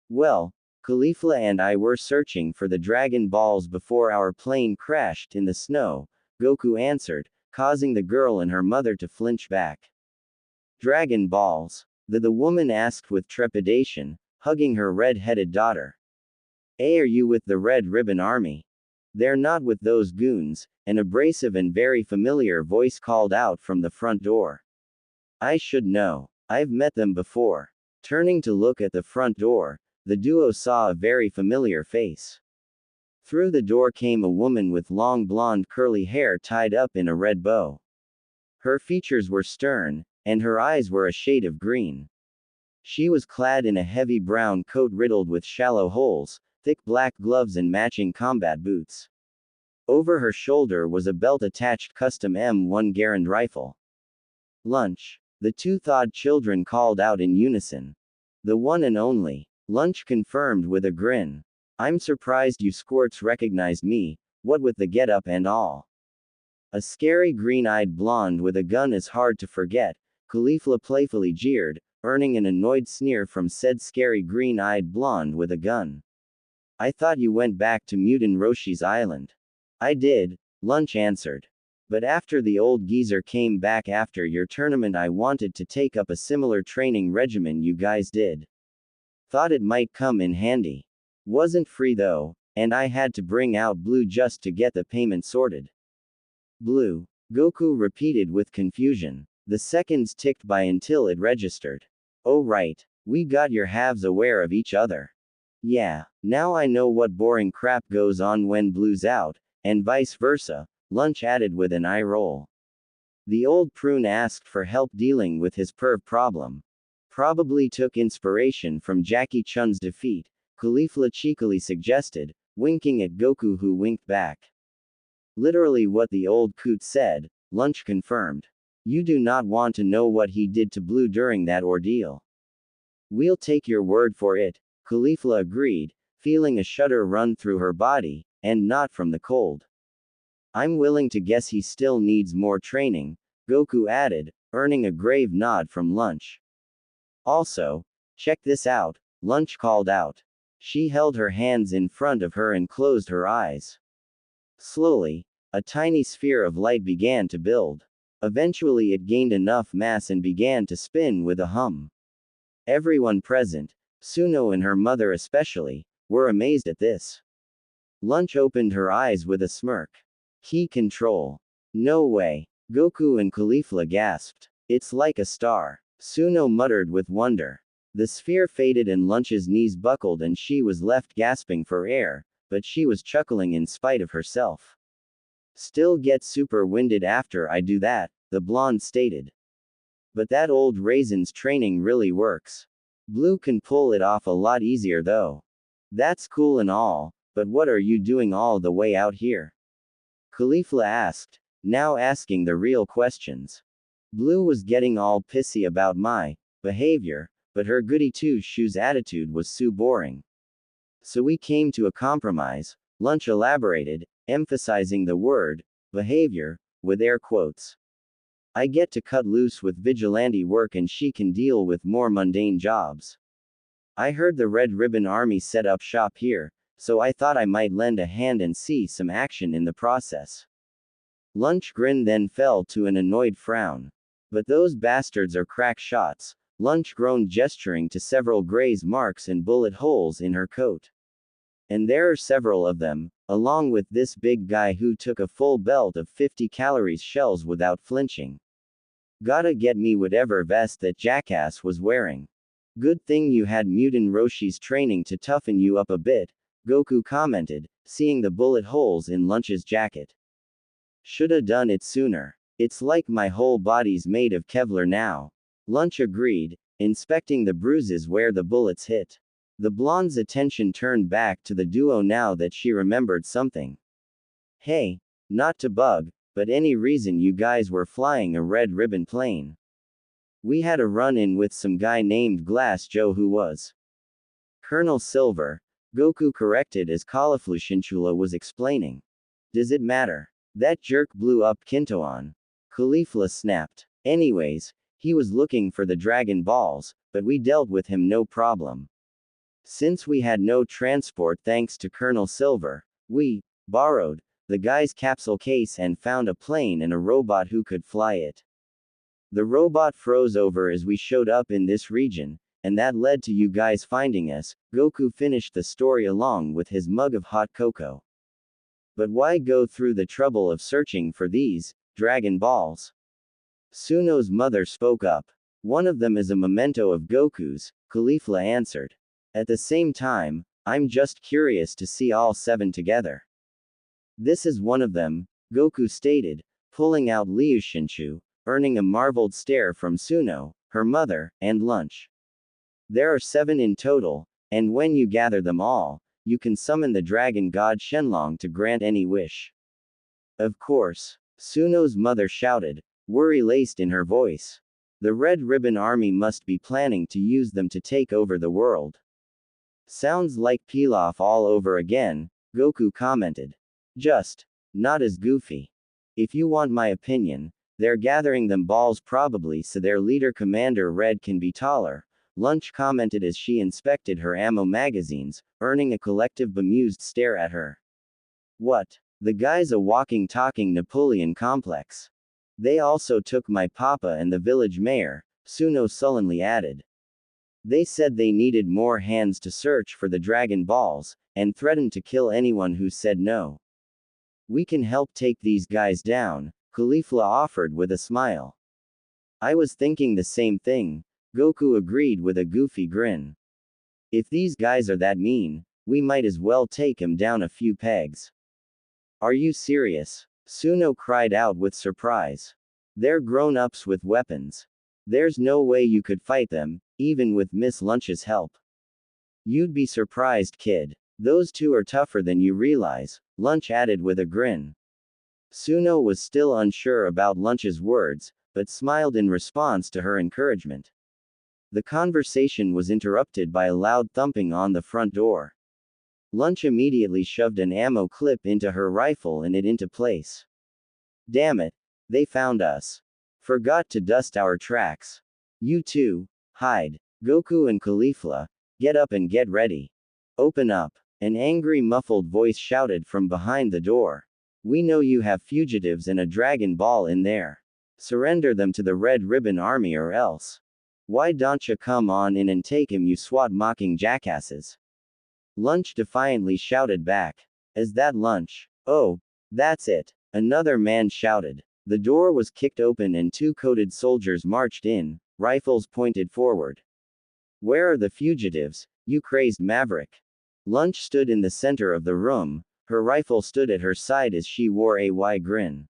Well, Caulifla and I were searching for the Dragon Balls before our plane crashed in the snow, Goku answered, causing the girl and her mother to flinch back. Dragon Balls? The woman asked with trepidation, hugging her red-headed daughter. Are you with the Red Ribbon Army? They're not with those goons, an abrasive and very familiar voice called out from the front door. I should know. I've met them before. Turning to look at the front door, the duo saw a very familiar face. Through the door came a woman with long blonde curly hair tied up in a red bow. Her features were stern, and her eyes were a shade of green. She was clad in a heavy brown coat riddled with shallow holes, thick black gloves and matching combat boots. Over her shoulder was a belt-attached custom M1 Garand rifle. Lunch. The two thawed children called out in unison. The one and only. Lunch confirmed with a grin. I'm surprised you squirts recognized me, what with the get-up and all. A scary green-eyed blonde with a gun is hard to forget, Caulifla playfully jeered, earning an annoyed sneer from said scary green-eyed blonde with a gun. I thought you went back to Mutin Roshi's island. I did, Lunch answered. But after the old geezer came back after your tournament I wanted to take up a similar training regimen you guys did. Thought it might come in handy. Wasn't free though, and I had to bring out Blue just to get the payment sorted. Blue? Goku repeated with confusion. The seconds ticked by until it registered. Oh right, we got your halves aware of each other. Yeah, now I know what boring crap goes on when Blue's out, and vice versa, Lunch added with an eye roll. The old prune asked for help dealing with his perv problem. Probably took inspiration from Jackie Chun's defeat, Caulifla cheekily suggested, winking at Goku who winked back. Literally what the old coot said, Lunch confirmed. You do not want to know what he did to Blue during that ordeal. We'll take your word for it, Caulifla agreed, feeling a shudder run through her body, and not from the cold. I'm willing to guess he still needs more training, Goku added, earning a grave nod from Lunch. Also, check this out, Lunch called out. She held her hands in front of her and closed her eyes. Slowly, a tiny sphere of light began to build. Eventually it gained enough mass and began to spin with a hum. Everyone present, Suno and her mother especially, were amazed at this. Lunch opened her eyes with a smirk. Key control. No way. Goku and Caulifla gasped. It's like a star. Suno muttered with wonder. The sphere faded and Lunch's knees buckled and she was left gasping for air, but she was chuckling in spite of herself. Still get super winded after I do that, the blonde stated. But that old raisin's training really works. Blue can pull it off a lot easier though. That's cool and all, but what are you doing all the way out here? Caulifla asked, now asking the real questions. Blue was getting all pissy about my behavior, but her goody two-shoes attitude was so boring. So we came to a compromise, Lunch elaborated, emphasizing the word behavior with air quotes. I get to cut loose with vigilante work and she can deal with more mundane jobs. I heard the Red Ribbon Army set up shop here, so I thought I might lend a hand and see some action in the process. Lunch grin then fell to an annoyed frown. But those bastards are crack shots, Lunch groaned, gesturing to several graze marks and bullet holes in her coat. And there are several of them, along with this big guy who took a full belt of 50 calories shells without flinching. Gotta get me whatever vest that jackass was wearing. Good thing you had Mutin Roshi's training to toughen you up a bit, Goku commented, seeing the bullet holes in Lunch's jacket. Shoulda done it sooner. It's like my whole body's made of Kevlar now. Lunch agreed, inspecting the bruises where the bullets hit. The blonde's attention turned back to the duo now that she remembered something. Hey, not to bug, but any reason you guys were flying a red ribbon plane? We had a run-in with some guy named Glass Joe who was Colonel Silver, Goku corrected as Caulifla was explaining. Does it matter? That jerk blew up Kintoan. Caulifla snapped. Anyways, he was looking for the Dragon Balls, but we dealt with him no problem. Since we had no transport thanks to Colonel Silver, we borrowed the guy's capsule case and found a plane and a robot who could fly it. The robot froze over as we showed up in this region, and that led to you guys finding us. Goku finished the story along with his mug of hot cocoa. But why go through the trouble of searching for these Dragon Balls? Suno's mother spoke up. One of them is a memento of Goku's, Caulifla answered. At the same time, I'm just curious to see all 7 together. This is one of them, Goku stated, pulling out Liu, earning a marveled stare from Suno, her mother, and Lunch. There are 7 in total, and when you gather them all, you can summon the dragon god Shenlong to grant any wish. Of course, Suno's mother shouted, worry laced in her voice. The Red Ribbon Army must be planning to use them to take over the world. Sounds like Pilaf all over again, Goku commented. Just not as goofy. If you want my opinion, they're gathering them balls probably so their leader Commander Red can be taller, Lunch commented as she inspected her ammo magazines, earning a collective bemused stare at her. What? The guy's a walking talking Napoleon complex. They also took my papa and the village mayor, Suno sullenly added. They said they needed more hands to search for the Dragon Balls, and threatened to kill anyone who said no. We can help take these guys down, Caulifla offered with a smile. I was thinking the same thing, Goku agreed with a goofy grin. If these guys are that mean, we might as well take 'em down a few pegs. Are you serious? Suno cried out with surprise. They're grown-ups with weapons. There's no way you could fight them, even with Miss Lunch's help. You'd be surprised, kid. Those 2 are tougher than you realize, Lunch added with a grin. Suno was still unsure about Lunch's words, but smiled in response to her encouragement. The conversation was interrupted by a loud thumping on the front door. Lunch immediately shoved an ammo clip into her rifle and it into place. Damn it. They found us. Forgot to dust our tracks. You two, hide. Goku and Caulifla, get up and get ready. Open up. An angry muffled voice shouted from behind the door. We know you have fugitives and a Dragon Ball in there. Surrender them to the Red Ribbon Army or else. Why don't you come on in and take him, you swat mocking jackasses? Lunch defiantly shouted back. Is that Lunch? Oh, that's it. Another man shouted. The door was kicked open and 2 coated soldiers marched in, rifles pointed forward. Where are the fugitives, you crazed maverick? Lunch stood in the center of the room, her rifle stood at her side as she wore a wide grin.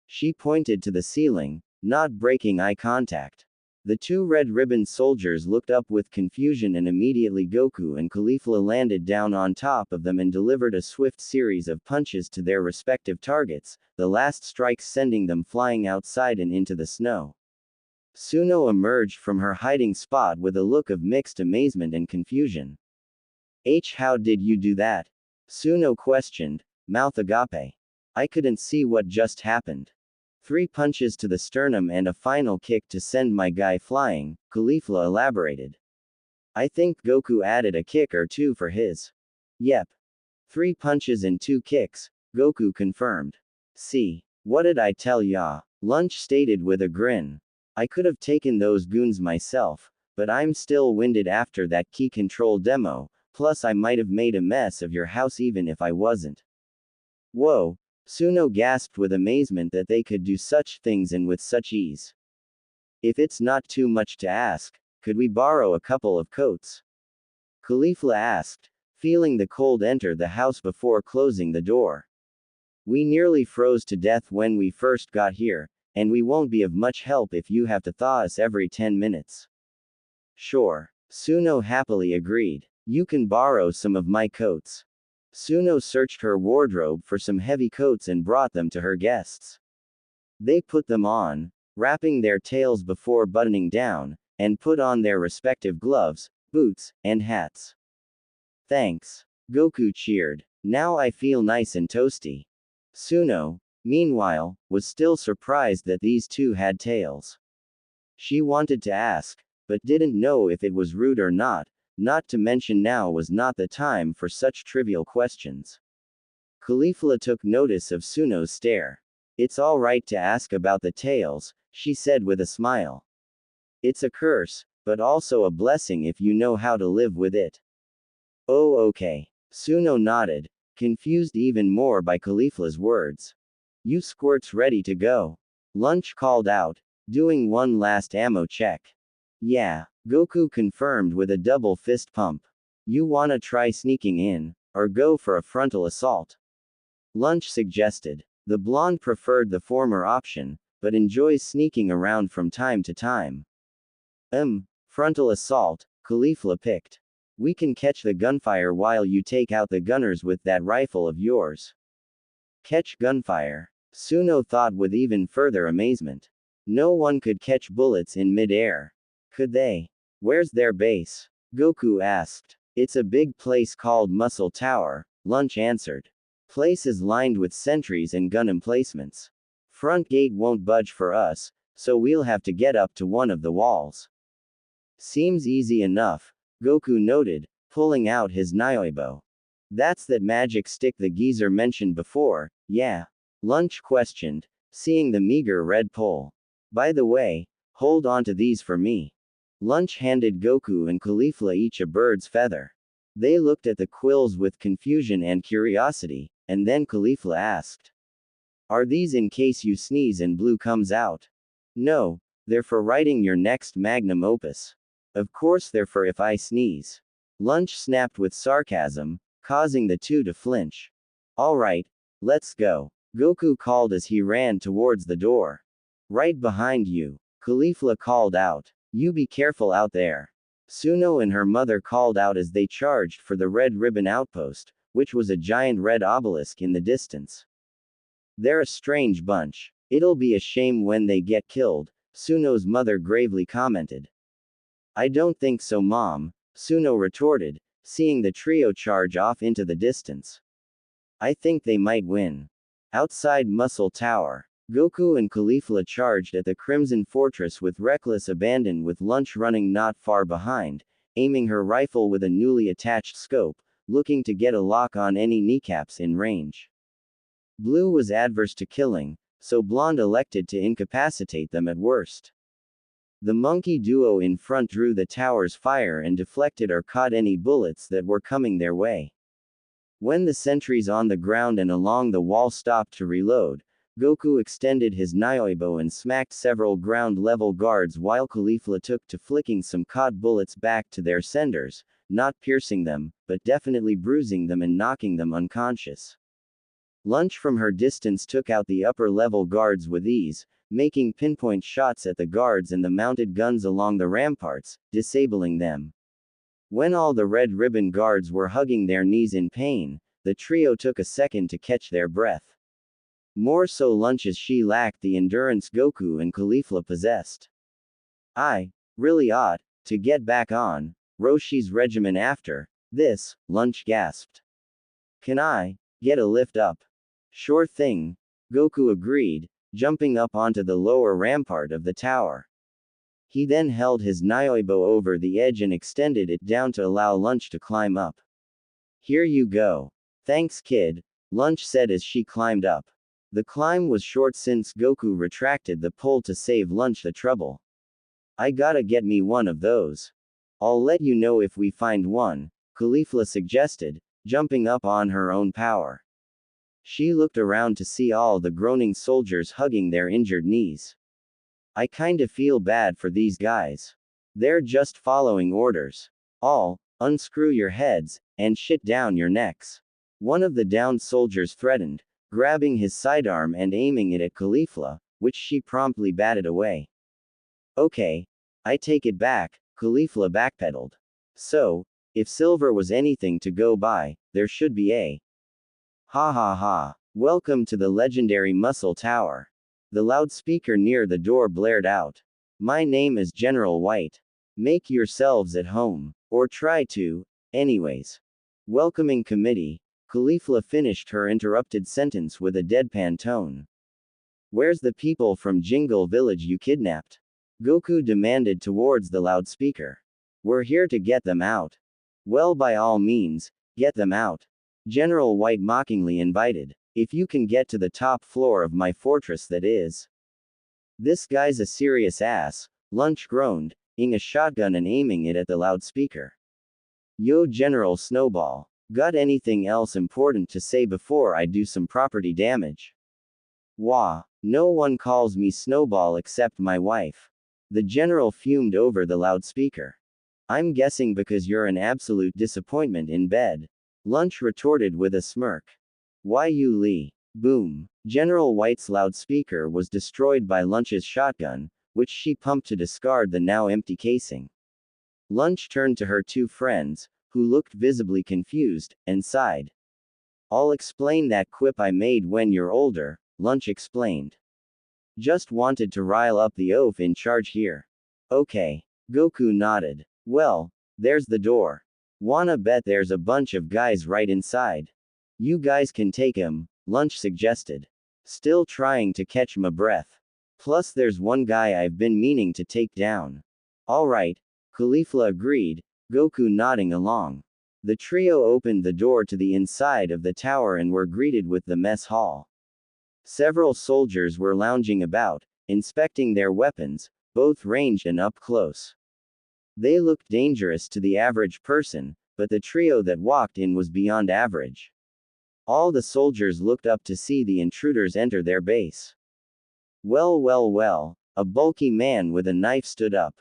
She pointed to the ceiling, not breaking eye contact. The 2 red ribbon soldiers looked up with confusion and immediately Goku and Caulifla landed down on top of them and delivered a swift series of punches to their respective targets, the last strikes sending them flying outside and into the snow. Suno emerged from her hiding spot with a look of mixed amazement and confusion. How did you do that? Suno questioned, mouth agape. I couldn't see what just happened. 3 punches to the sternum and a final kick to send my guy flying, Caulifla elaborated. I think Goku added a kick or 2 for his. Yep. 3 punches and 2 kicks, Goku confirmed. See, what did I tell ya? Lunch stated with a grin. I could have taken those goons myself, but I'm still winded after that key control demo, plus I might have made a mess of your house even if I wasn't. Whoa. Suno gasped with amazement that they could do such things and with such ease. If it's not too much to ask, could we borrow a couple of coats? Caulifla asked, feeling the cold enter the house before closing the door. We nearly froze to death when we first got here, and we won't be of much help if you have to thaw us every 10 minutes. Sure. Suno happily agreed. You can borrow some of my coats. Suno searched her wardrobe for some heavy coats and brought them to her guests. They put them on, wrapping their tails before buttoning down, and put on their respective gloves, boots, and hats. Thanks. Goku cheered. Now I feel nice and toasty. Suno, meanwhile, was still surprised that these two had tails. She wanted to ask, but didn't know if it was rude or not to mention now was not the time for such trivial questions. Caulifla took notice of Suno's stare. It's all right to ask about the tails, she said with a smile. It's a curse, but also a blessing if you know how to live with it. Oh, okay. Suno nodded, confused even more by Caulifla's words. You squirts ready to go? Lunch called out, doing one last ammo check. Yeah, Goku confirmed with a double fist pump. You wanna try sneaking in, or go for a frontal assault? Lunch suggested. The blonde preferred the former option, but enjoys sneaking around from time to time. Frontal assault, Caulifla picked. We can catch the gunfire while you take out the gunners with that rifle of yours. Catch gunfire? Suno thought with even further amazement. No one could catch bullets in mid-air. Could they? Where's their base? Goku asked. It's a big place called Muscle Tower, Lunch answered. Place is lined with sentries and gun emplacements. Front gate won't budge for us, so we'll have to get up to one of the walls. Seems easy enough, Goku noted, pulling out his Nyoibo. That's that magic stick the geezer mentioned before, yeah? Lunch questioned, seeing the meager red pole. By the way, hold on to these for me. Lunch handed Goku and Caulifla each a bird's feather. They looked at the quills with confusion and curiosity, and then Caulifla asked. Are these in case you sneeze and blue comes out? No, they're for writing your next magnum opus. Of course they're for if I sneeze. Lunch snapped with sarcasm, causing the two to flinch. Alright, let's go. Goku called as he ran towards the door. Right behind you. Caulifla called out. You be careful out there. Suno and her mother called out as they charged for the Red Ribbon outpost, which was a giant red obelisk in the distance. They're a strange bunch. It'll be a shame when they get killed, Suno's mother gravely commented. I don't think so, Mom, Suno retorted, seeing the trio charge off into the distance. I think they might win. Outside Muscle Tower, Goku and Caulifla charged at the Crimson Fortress with reckless abandon, with Lunch running not far behind, aiming her rifle with a newly attached scope, looking to get a lock on any kneecaps in range. Blue was adverse to killing, so Blonde elected to incapacitate them at worst. The monkey duo in front drew the tower's fire and deflected or caught any bullets that were coming their way. When the sentries on the ground and along the wall stopped to reload, Goku extended his Nyoibo and smacked several ground-level guards while Caulifla took to flicking some caught bullets back to their senders, not piercing them, but definitely bruising them and knocking them unconscious. Lunch from her distance took out the upper-level guards with ease, making pinpoint shots at the guards and the mounted guns along the ramparts, disabling them. When all the Red Ribbon guards were hugging their knees in pain, the trio took a second to catch their breath. More so Lunch, as she lacked the endurance Goku and Caulifla possessed. I really ought to get back on Roshi's regimen after this, Lunch gasped. Can I get a lift up? Sure thing, Goku agreed, jumping up onto the lower rampart of the tower. He then held his Nyoibo over the edge and extended it down to allow Lunch to climb up. Here you go. Thanks, kid, Lunch said as she climbed up. The climb was short since Goku retracted the pull to save Lunch the trouble. I gotta get me one of those. I'll let you know if we find one, Caulifla suggested, jumping up on her own power. She looked around to see all the groaning soldiers hugging their injured knees. I kinda feel bad for these guys. They're just following orders. All, unscrew your heads, and shit down your necks. One of the downed soldiers threatened, grabbing his sidearm and aiming it at Caulifla, which she promptly batted away. Okay. I take it back, Caulifla backpedaled. So, if silver was anything to go by, there should be a. Ha ha ha. Welcome to the legendary Muscle Tower. The loudspeaker near the door blared out. My name is General White. Make yourselves at home. Or try to, anyways. Welcoming committee. Caulifla finished her interrupted sentence with a deadpan tone. Where's the people from Jingle Village you kidnapped? Goku demanded towards the loudspeaker. We're here to get them out. Well, by all means, get them out. General White mockingly invited. If you can get to the top floor of my fortress, that is. This guy's a serious ass, Lunch groaned, ing a shotgun and aiming it at the loudspeaker. Yo, General Snowball. Got anything else important to say before I do some property damage? Wah. No one calls me Snowball except my wife. The general fumed over the loudspeaker. I'm guessing because you're an absolute disappointment in bed. Lunch retorted with a smirk. Why you Lee? Boom. General White's loudspeaker was destroyed by Lunch's shotgun, which she pumped to discard the now empty casing. Lunch turned to her two friends, who looked visibly confused, and sighed. I'll explain that quip I made when you're older, Lunch explained. Just wanted to rile up the oaf in charge here. Okay. Goku nodded. Well, there's the door. Wanna bet there's a bunch of guys right inside? You guys can take 'em, Lunch suggested. Still trying to catch my breath. Plus there's one guy I've been meaning to take down. Alright, Caulifla agreed, Goku nodding along. The trio opened the door to the inside of the tower and were greeted with the mess hall. Several soldiers were lounging about, inspecting their weapons, both ranged and up close. They looked dangerous to the average person, but the trio that walked in was beyond average. All the soldiers looked up to see the intruders enter their base. Well, a bulky man with a knife stood up.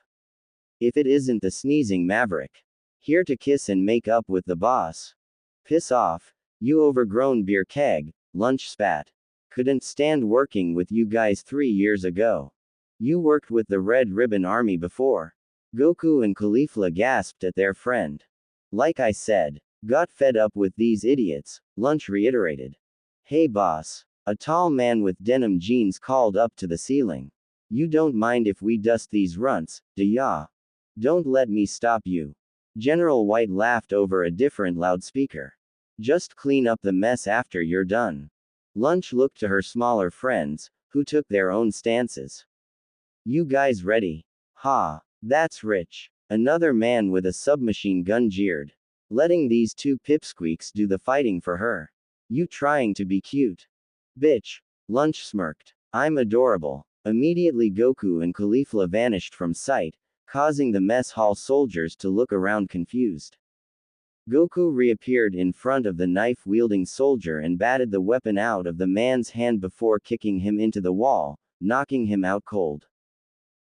If it isn't the sneezing maverick. Here to kiss and make up with the boss. Piss off, you overgrown beer keg, Lunch spat. Couldn't stand working with you guys 3 years ago. You worked with the Red Ribbon Army before. Goku and Caulifla gasped at their friend. Like I said, got fed up with these idiots, Lunch reiterated. Hey boss. A tall man with denim jeans called up to the ceiling. You don't mind if we dust these runts, do ya? Don't let me stop you. General White laughed over a different loudspeaker. Just clean up the mess after you're done. Lunch looked to her smaller friends, who took their own stances. You guys ready? Ha, that's rich. Another man with a submachine gun jeered. Letting these two pipsqueaks do the fighting for her. You trying to be cute? Bitch. Lunch smirked. I'm adorable. Immediately Goku and Caulifla vanished from sight, causing the mess hall soldiers to look around confused. Goku reappeared in front of the knife-wielding soldier and batted the weapon out of the man's hand before kicking him into the wall, knocking him out cold.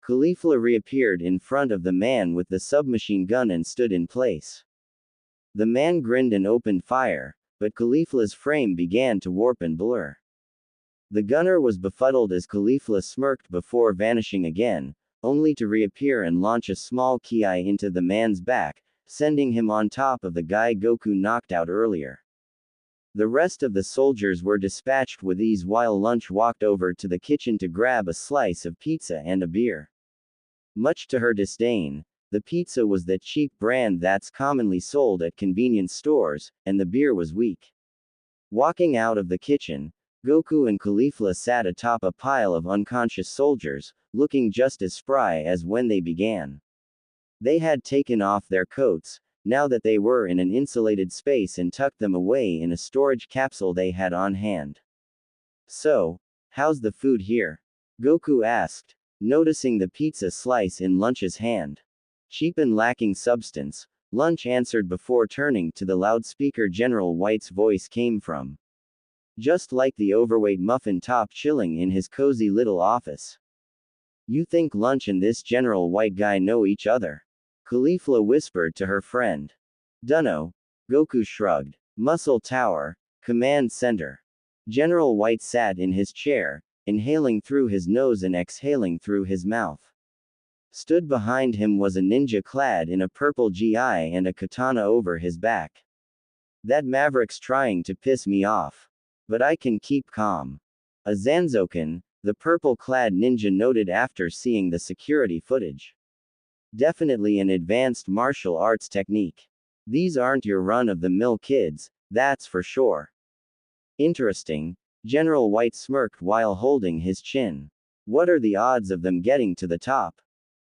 Caulifla reappeared in front of the man with the submachine gun and stood in place. The man grinned and opened fire, but Caulifla's frame began to warp and blur. The gunner was befuddled as Caulifla smirked before vanishing again, only to reappear and launch a small ki into the man's back, sending him on top of the guy Goku knocked out earlier. The rest of the soldiers were dispatched with ease while Lunch walked over to the kitchen to grab a slice of pizza and a beer. Much to her disdain, the pizza was that cheap brand that's commonly sold at convenience stores, and the beer was weak. Walking out of the kitchen, Goku and Caulifla sat atop a pile of unconscious soldiers, looking just as spry as when they began. They had taken off their coats, now that they were in an insulated space, and tucked them away in a storage capsule they had on hand. So, how's the food here? Goku asked, noticing the pizza slice in Lunch's hand. Cheap and lacking substance, Lunch answered before turning to the loudspeaker General White's voice came from. Just like the overweight muffin top chilling in his cozy little office. You think Lunch and this General White guy know each other? Caulifla whispered to her friend. Dunno. Goku shrugged. Muscle Tower, Command Center. General White sat in his chair, inhaling through his nose and exhaling through his mouth. Stood behind him was a ninja clad in a purple GI and a katana over his back. That Maverick's trying to piss me off. But I can keep calm. A Zanzokan, the purple-clad ninja noted after seeing the security footage. Definitely an advanced martial arts technique. These aren't your run-of-the-mill kids, that's for sure. Interesting, General White smirked while holding his chin. What are the odds of them getting to the top?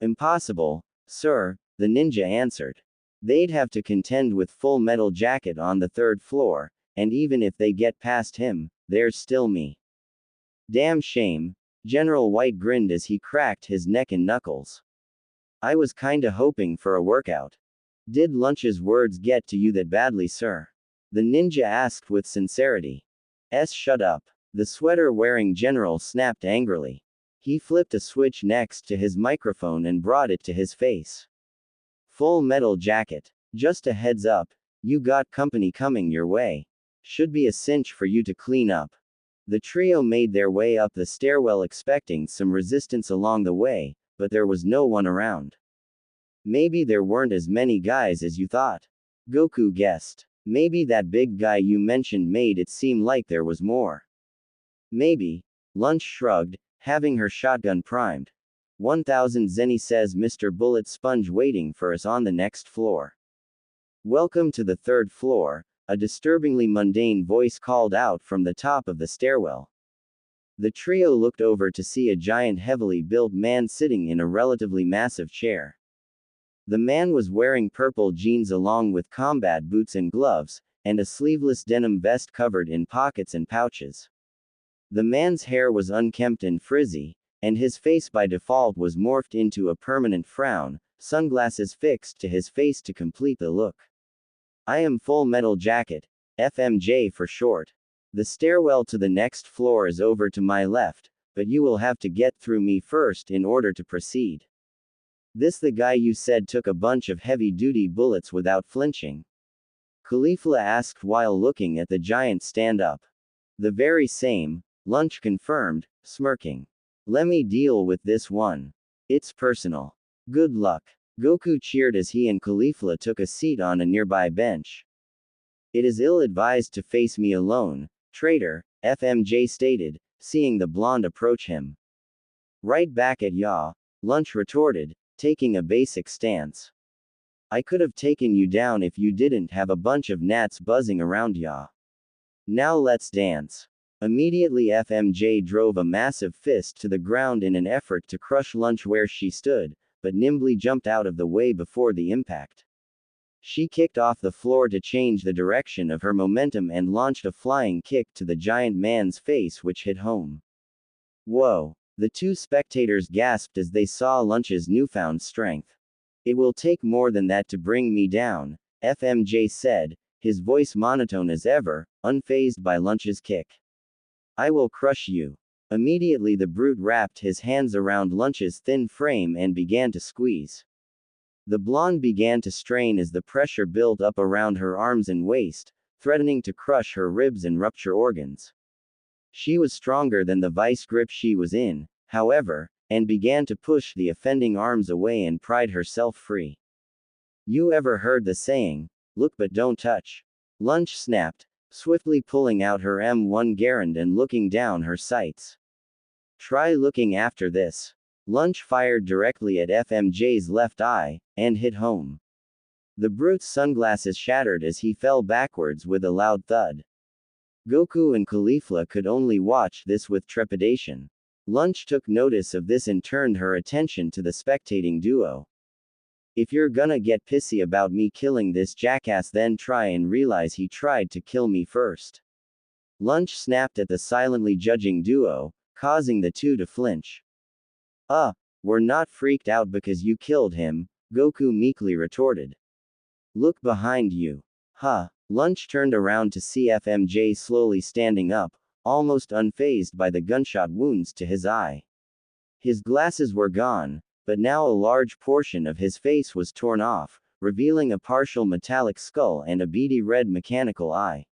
Impossible, sir, the ninja answered. They'd have to contend with Full Metal Jacket on the 3rd floor, and even if they get past him, there's still me. Damn shame, General White grinned as he cracked his neck and knuckles. I was kinda hoping for a workout. Did Lunch's words get to you that badly, sir? The ninja asked with sincerity. Shut up. The sweater-wearing general snapped angrily. He flipped a switch next to his microphone and brought it to his face. Full Metal Jacket. Just a heads up, you got company coming your way. Should be a cinch for you to clean up. The trio made their way up the stairwell expecting some resistance along the way, but there was no one around. Maybe there weren't as many guys as you thought. Goku guessed. Maybe that big guy you mentioned made it seem like there was more. Maybe. Lunch shrugged, having her shotgun primed. 1000 Zenny says Mr. Bullet Sponge waiting for us on the next floor. Welcome to the 3rd floor, a disturbingly mundane voice called out from the top of the stairwell. The trio looked over to see a giant heavily built man sitting in a relatively massive chair. The man was wearing purple jeans along with combat boots and gloves, and a sleeveless denim vest covered in pockets and pouches. The man's hair was unkempt and frizzy, and his face by default was morphed into a permanent frown, sunglasses fixed to his face to complete the look. I am Full Metal Jacket, FMJ for short. The stairwell to the next floor is over to my left, but you will have to get through me first in order to proceed. This the guy you said took a bunch of heavy-duty bullets without flinching? Caulifla asked while looking at the giant stand up. The very same, Lunch confirmed, smirking. Let me deal with this one. It's personal. Good luck. Goku cheered as he and Caulifla took a seat on a nearby bench. It is ill-advised to face me alone, traitor, FMJ stated, seeing the blonde approach him. Right back at ya, Lunch retorted, taking a basic stance. I could have taken you down if you didn't have a bunch of gnats buzzing around ya. Now let's dance. Immediately FMJ drove a massive fist to the ground in an effort to crush Lunch where she stood, but nimbly jumped out of the way before the impact. She kicked off the floor to change the direction of her momentum and launched a flying kick to the giant man's face which hit home. Whoa! The two spectators gasped as they saw Lunch's newfound strength. It will take more than that to bring me down, FMJ said, his voice monotone as ever, unfazed by Lunch's kick. I will crush you. Immediately the brute wrapped his hands around Lunch's thin frame and began to squeeze. The blonde began to strain as the pressure built up around her arms and waist, threatening to crush her ribs and rupture organs. She was stronger than the vice grip she was in, however, and began to push the offending arms away and pried herself free. You ever heard the saying, look but don't touch? Lunch snapped, swiftly pulling out her M1 Garand and looking down her sights. Try looking after this. Lunch fired directly at FMJ's left eye, and hit home. The brute's sunglasses shattered as he fell backwards with a loud thud. Goku and Caulifla could only watch this with trepidation. Lunch took notice of this and turned her attention to the spectating duo. If you're gonna get pissy about me killing this jackass, then try and realize he tried to kill me first. Lunch snapped at the silently judging duo, causing the two to flinch. We're not freaked out because you killed him, Goku meekly retorted. Look behind you. Lunch turned around to see FMJ slowly standing up, almost unfazed by the gunshot wounds to his eye. His glasses were gone, but now a large portion of his face was torn off, revealing a partial metallic skull and a beady red mechanical eye.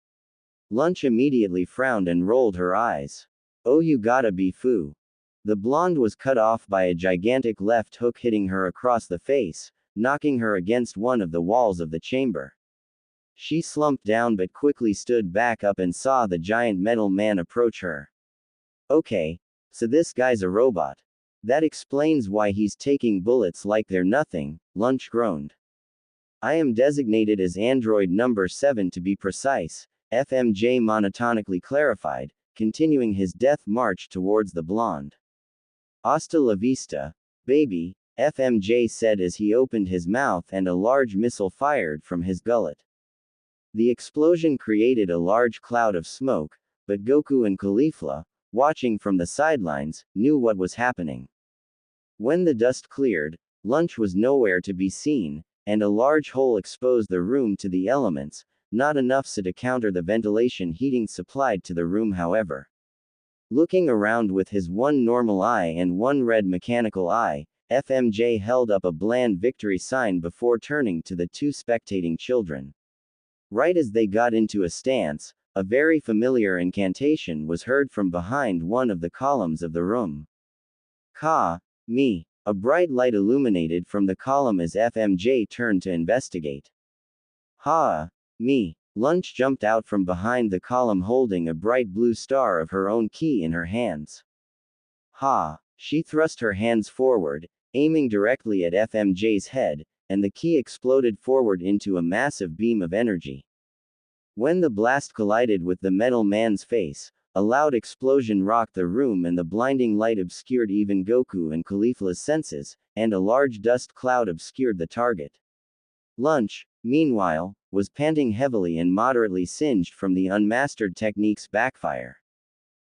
Lunch immediately frowned and rolled her eyes. Oh, you gotta be foo. The blonde was cut off by a gigantic left hook hitting her across the face, knocking her against one of the walls of the chamber. She slumped down but quickly stood back up and saw the giant metal man approach her. Okay, so this guy's a robot. That explains why he's taking bullets like they're nothing, Lunch groaned. I am designated as android number 7 to be precise, FMJ monotonically clarified, continuing his death march towards the blonde. Hasta la vista, baby, FMJ said as he opened his mouth and a large missile fired from his gullet. The explosion created a large cloud of smoke, but Goku and Caulifla, watching from the sidelines, knew what was happening. When the dust cleared, Lunch was nowhere to be seen, and a large hole exposed the room to the elements, not enough so to counter the ventilation heating supplied to the room however. Looking around with his one normal eye and one red mechanical eye, FMJ held up a bland victory sign before turning to the two spectating children. Right as they got into a stance, a very familiar incantation was heard from behind one of the columns of the room. Ka, me. A bright light illuminated from the column as FMJ turned to investigate. Ha, me. Lunch jumped out from behind the column holding a bright blue star of her own key in her hands. Ha. She thrust her hands forward, aiming directly at FMJ's head, and the key exploded forward into a massive beam of energy. When the blast collided with the metal man's face, a loud explosion rocked the room and the blinding light obscured even Goku and Caulifla's senses, and a large dust cloud obscured the target. Lunch, meanwhile, was panting heavily and moderately singed from the unmastered technique's backfire.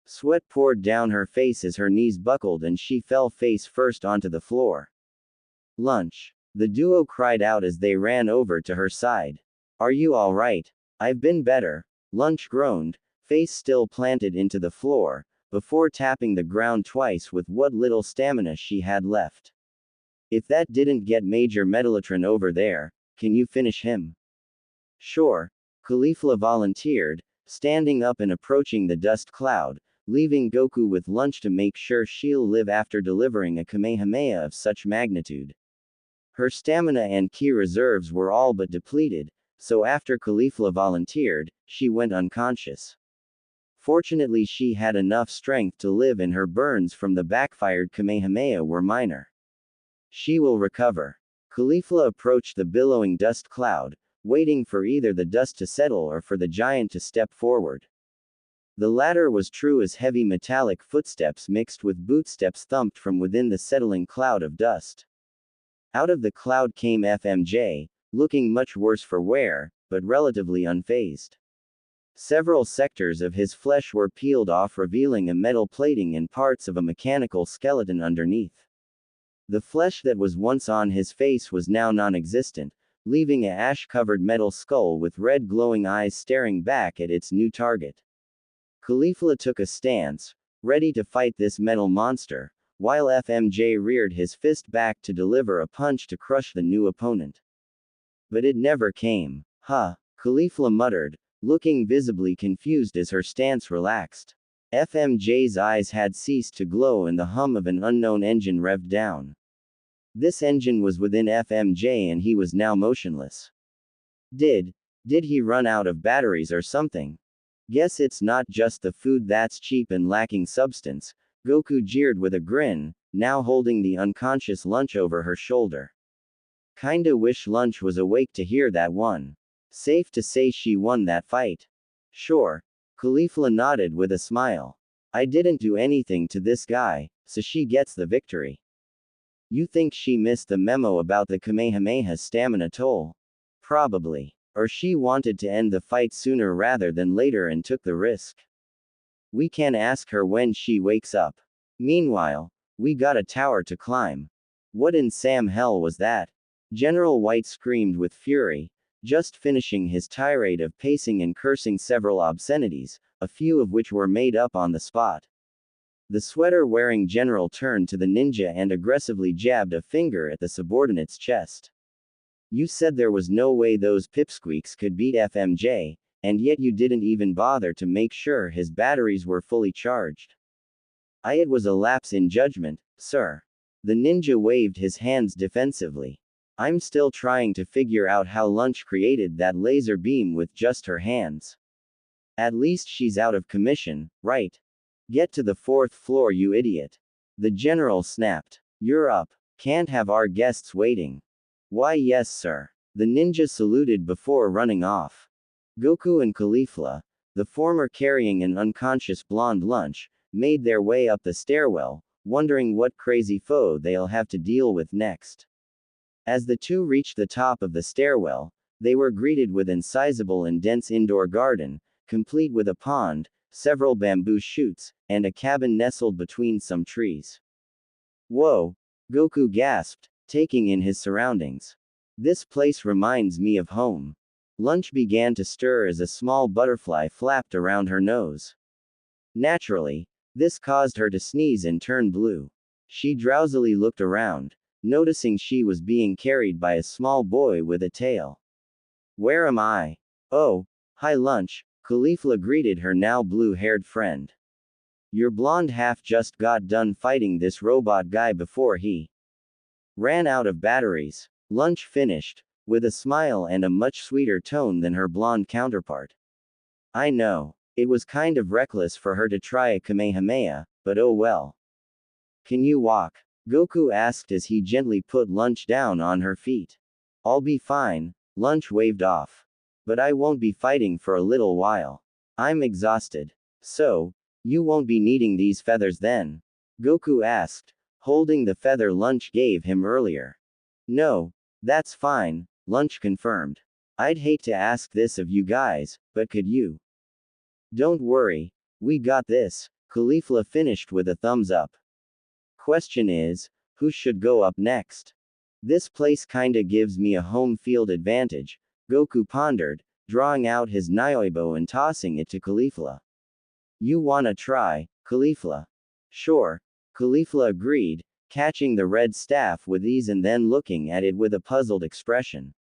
Sweat poured down her face as her knees buckled and she fell face first onto the floor. Lunch. The duo cried out as they ran over to her side. Are you all right? I've been better, Lunch groaned, face still planted into the floor, before tapping the ground twice with what little stamina she had left. If that didn't get Major Metalotron over there, can you finish him? Sure, Caulifla volunteered, standing up and approaching the dust cloud, leaving Goku with Lunch to make sure she'll live after delivering a Kamehameha of such magnitude. Her stamina and ki reserves were all but depleted, so after Caulifla volunteered, she went unconscious. Fortunately she had enough strength to live and her burns from the backfired Kamehameha were minor. She will recover. Caulifla approached the billowing dust cloud, waiting for either the dust to settle or for the giant to step forward. The latter was true as heavy metallic footsteps mixed with bootsteps thumped from within the settling cloud of dust. Out of the cloud came FMJ, looking much worse for wear, but relatively unfazed. Several sectors of his flesh were peeled off, revealing a metal plating and parts of a mechanical skeleton underneath. The flesh that was once on his face was now non-existent, leaving a ash-covered metal skull with red glowing eyes staring back at its new target. Caulifla took a stance, ready to fight this metal monster, while FMJ reared his fist back to deliver a punch to crush the new opponent. But it never came. Huh, Caulifla muttered, looking visibly confused as her stance relaxed. FMJ's eyes had ceased to glow and the hum of an unknown engine revved down. This engine was within FMJ and he was now motionless. Did he run out of batteries or something? Guess it's not just the food that's cheap and lacking substance, Goku jeered with a grin, now holding the unconscious Lunch over her shoulder. Kinda wish Lunch was awake to hear that one. Safe to say she won that fight. Sure. Caulifla nodded with a smile. I didn't do anything to this guy, so she gets the victory. You think she missed the memo about the Kamehameha's stamina toll? Probably. Or she wanted to end the fight sooner rather than later and took the risk. We can ask her when she wakes up. Meanwhile, we got a tower to climb. What in Sam hell was that? General White screamed with fury, just finishing his tirade of pacing and cursing several obscenities, a few of which were made up on the spot. The sweater-wearing general turned to the ninja and aggressively jabbed a finger at the subordinate's chest. You said there was no way those pipsqueaks could beat FMJ, and yet you didn't even bother to make sure his batteries were fully charged. It was a lapse in judgment, sir. The ninja waved his hands defensively. I'm still trying to figure out how Lunch created that laser beam with just her hands. At least she's out of commission, right? Get to the 4th floor, you idiot. The general snapped. You're up. Can't have our guests waiting. Why, yes, sir. The ninja saluted before running off. Goku and Caulifla, the former carrying an unconscious blonde Lunch, made their way up the stairwell, wondering what crazy foe they'll have to deal with next. As the two reached the top of the stairwell, they were greeted with an sizable and dense indoor garden, complete with a pond, several bamboo shoots, and a cabin nestled between some trees. Whoa! Goku gasped, taking in his surroundings. This place reminds me of home. Lunch began to stir as a small butterfly flapped around her nose. Naturally, this caused her to sneeze and turn blue. She drowsily looked around, noticing she was being carried by a small boy with a tail. Where am I? Oh, hi Lunch, Caulifla greeted her now blue-haired friend. Your blonde half just got done fighting this robot guy before he ran out of batteries. Lunch finished, with a smile and a much sweeter tone than her blonde counterpart. I know, it was kind of reckless for her to try a Kamehameha, but oh well. Can you walk? Goku asked as he gently put Lunch down on her feet. I'll be fine, Lunch waved off. But I won't be fighting for a little while. I'm exhausted. So, you won't be needing these feathers then? Goku asked, holding the feather Lunch gave him earlier. No, that's fine, Lunch confirmed. I'd hate to ask this of you guys, but could you? Don't worry, we got this, Caulifla finished with a thumbs up. Question is, who should go up next? This place kinda gives me a home field advantage, Goku pondered, drawing out his Nioibo and tossing it to Caulifla. You wanna try, Caulifla? Sure, Caulifla agreed, catching the red staff with ease and then looking at it with a puzzled expression.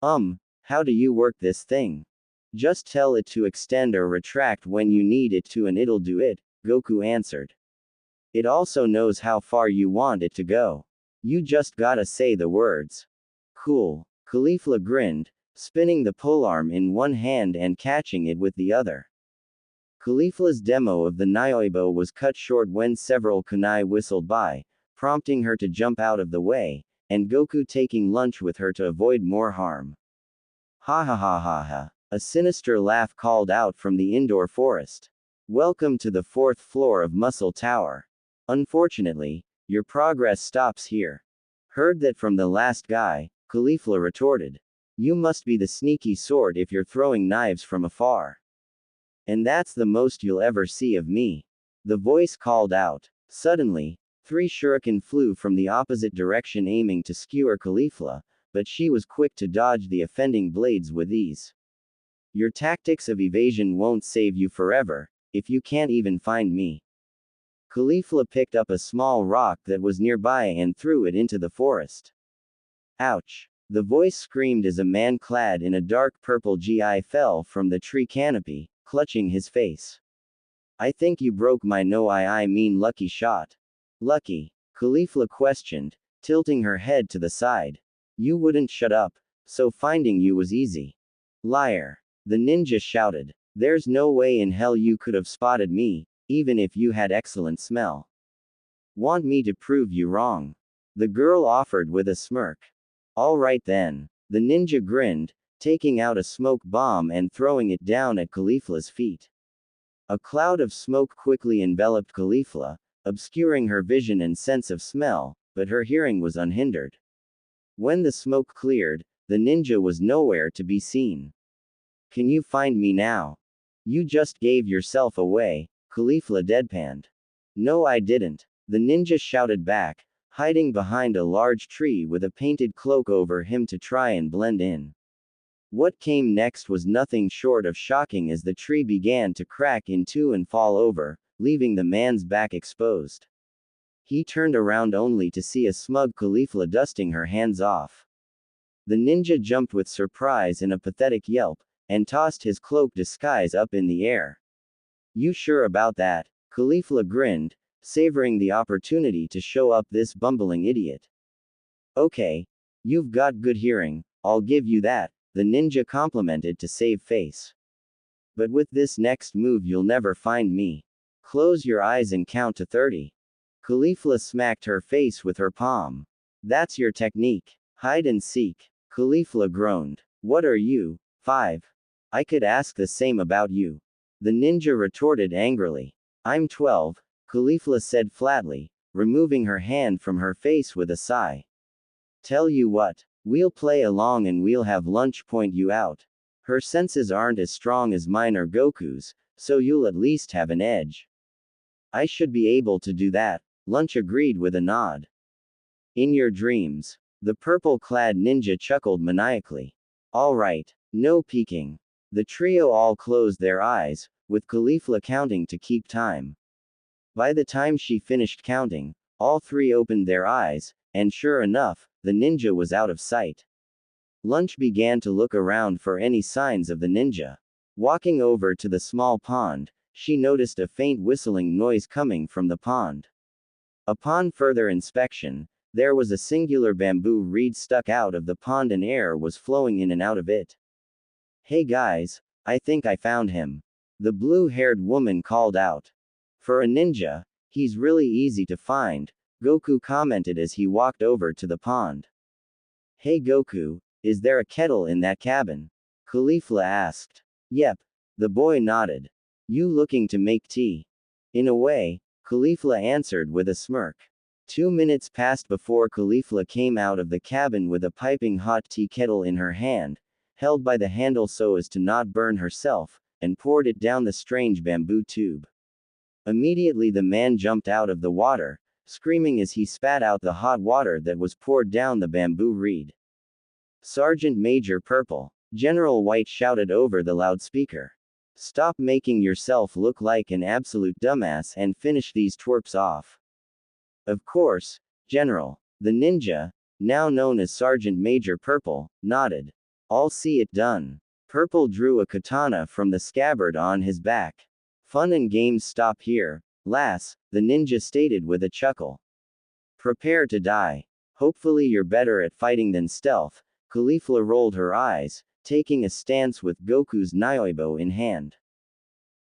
How do you work this thing? Just tell it to extend or retract when you need it to and it'll do it, Goku answered. It also knows how far you want it to go. You just gotta say the words. Cool, Caulifla grinned, spinning the polearm in one hand and catching it with the other. Caulifla's demo of the Nioibo was cut short when several kunai whistled by, prompting her to jump out of the way, and Goku taking Lunch with her to avoid more harm. Ha ha ha ha ha. A sinister laugh called out from the indoor forest. Welcome to the 4th floor of Muscle Tower. Unfortunately, your progress stops here. Heard that from the last guy, Caulifla retorted. You must be the sneaky sort if you're throwing knives from afar. And that's the most you'll ever see of me. The voice called out. Suddenly, 3 shuriken flew from the opposite direction aiming to skewer Caulifla, but she was quick to dodge the offending blades with ease. Your tactics of evasion won't save you forever, if you can't even find me. Caulifla picked up a small rock that was nearby and threw it into the forest. Ouch! The voice screamed as a man clad in a dark purple gi fell from the tree canopy, clutching his face. I think you broke my I mean lucky shot. Lucky? Caulifla questioned, tilting her head to the side. You wouldn't shut up, so finding you was easy. Liar! The ninja shouted. There's no way in hell you could have spotted me, even if you had excellent smell. Want me to prove you wrong? The girl offered with a smirk. All right then. The ninja grinned, taking out a smoke bomb and throwing it down at Caulifla's feet. A cloud of smoke quickly enveloped Caulifla, obscuring her vision and sense of smell, but her hearing was unhindered. When the smoke cleared, the ninja was nowhere to be seen. Can you find me now? You just gave yourself away, Caulifla deadpanned. No, I didn't. The ninja shouted back, hiding behind a large tree with a painted cloak over him to try and blend in. What came next was nothing short of shocking as the tree began to crack in two and fall over, leaving the man's back exposed. He turned around only to see a smug Caulifla dusting her hands off. The ninja jumped with surprise and a pathetic yelp, and tossed his cloak disguise up in the air. You sure about that? Caulifla grinned, savoring the opportunity to show up this bumbling idiot. Okay. You've got good hearing, I'll give you that, the ninja complimented to save face. But with this next move you'll never find me. Close your eyes and count to 30. Caulifla smacked her face with her palm. That's your technique. Hide and seek. Caulifla groaned. What are you? 5. I could ask the same about you. The ninja retorted angrily. I'm 12, Caulifla said flatly, removing her hand from her face with a sigh. Tell you what, we'll play along and we'll have lunch point you out. Her senses aren't as strong as mine or Goku's, so you'll at least have an edge. I should be able to do that, Lunch agreed with a nod. In your dreams. The purple-clad ninja chuckled maniacally. All right, no peeking. The trio all closed their eyes, with Caulifla counting to keep time. By the time she finished counting, all three opened their eyes, and sure enough, the ninja was out of sight. Lunch began to look around for any signs of the ninja. Walking over to the small pond, she noticed a faint whistling noise coming from the pond. Upon further inspection, there was a singular bamboo reed stuck out of the pond and air was flowing in and out of it. Hey guys, I think I found him. The blue-haired woman called out. For a ninja, he's really easy to find, Goku commented as he walked over to the pond. Hey Goku, is there a kettle in that cabin? Caulifla asked. Yep. The boy nodded. You looking to make tea? In a way, Caulifla answered with a smirk. 2 minutes passed before Caulifla came out of the cabin with a piping hot tea kettle in her hand, held by the handle so as to not burn herself, and poured it down the strange bamboo tube. Immediately the man jumped out of the water, screaming as he spat out the hot water that was poured down the bamboo reed. Sergeant Major Purple, General White shouted over the loudspeaker. Stop making yourself look like an absolute dumbass and finish these twerps off. Of course, General. The ninja, now known as Sergeant Major Purple, nodded. I'll see it done. Purple drew a katana from the scabbard on his back. Fun and games stop here, lass, the ninja stated with a chuckle. Prepare to die. Hopefully you're better at fighting than stealth. Caulifla rolled her eyes, taking a stance with Goku's Nyoibo in hand.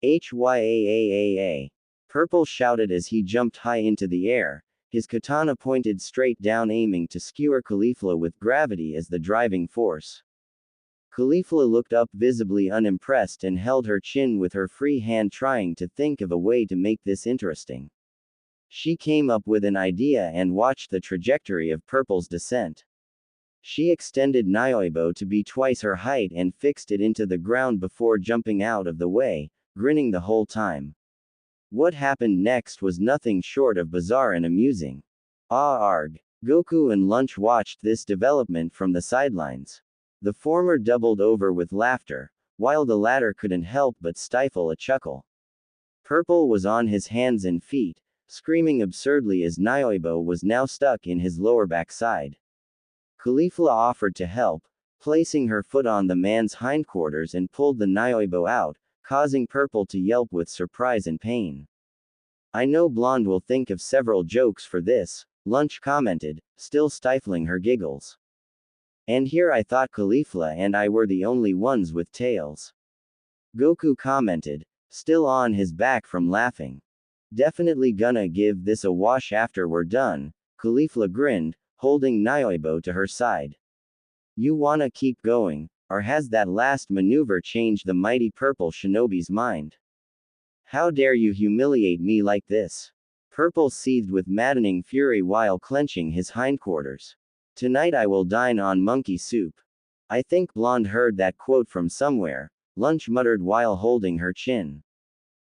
Hyaaaaa. Purple shouted as he jumped high into the air, his katana pointed straight down aiming to skewer Caulifla with gravity as the driving force. Caulifla looked up visibly unimpressed and held her chin with her free hand trying to think of a way to make this interesting. She came up with an idea and watched the trajectory of Purple's descent. She extended Nyoibo to be twice her height and fixed it into the ground before jumping out of the way, grinning the whole time. What happened next was nothing short of bizarre and amusing. Arg. Goku and Lunch watched this development from the sidelines. The former doubled over with laughter, while the latter couldn't help but stifle a chuckle. Purple was on his hands and feet, screaming absurdly as Nyoibo was now stuck in his lower backside. Caulifla offered to help, placing her foot on the man's hindquarters and pulled the Nyoibo out, causing Purple to yelp with surprise and pain. I know Blonde will think of several jokes for this, Lunch commented, still stifling her giggles. And here I thought Caulifla and I were the only ones with tails. Goku commented, still on his back from laughing. Definitely gonna give this a wash after we're done, Caulifla grinned, holding Nyoibo to her side. You wanna keep going, or has that last maneuver changed the mighty Purple shinobi's mind? How dare you humiliate me like this? Purple seethed with maddening fury while clenching his hindquarters. Tonight I will dine on monkey soup. I think Blonde heard that quote from somewhere, Lunch muttered while holding her chin.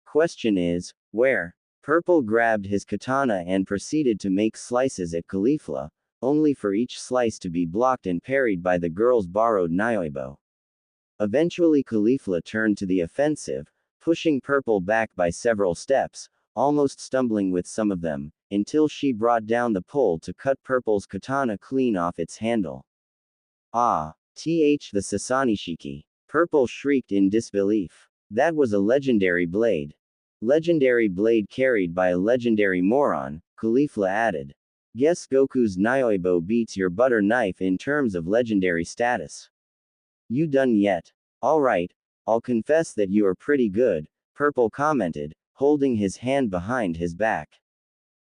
Question is, where? Purple grabbed his katana and proceeded to make slices at Caulifla, only for each slice to be blocked and parried by the girl's borrowed Nyoibo. Eventually Caulifla turned to the offensive, pushing Purple back by several steps, almost stumbling with some of them, until she brought down the pole to cut Purple's katana clean off its handle. Ah! The Sasanishiki. Purple shrieked in disbelief. That was a legendary blade. Legendary blade carried by a legendary moron, Caulifla added. Guess Goku's Nyoibo beats your butter knife in terms of legendary status. You done yet? Alright, I'll confess that you are pretty good, Purple commented, holding his hand behind his back.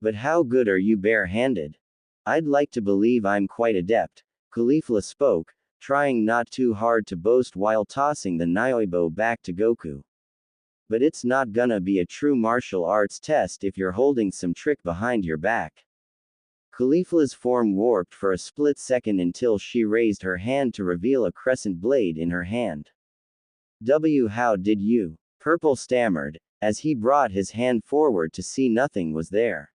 But how good are you bare-handed? I'd like to believe I'm quite adept, Caulifla spoke, trying not too hard to boast while tossing the Nyoibo back to Goku. But it's not gonna be a true martial arts test if you're holding some trick behind your back. Caulifla's form warped for a split second until she raised her hand to reveal a crescent blade in her hand. How did you? Purple stammered, as he brought his hand forward to see nothing was there.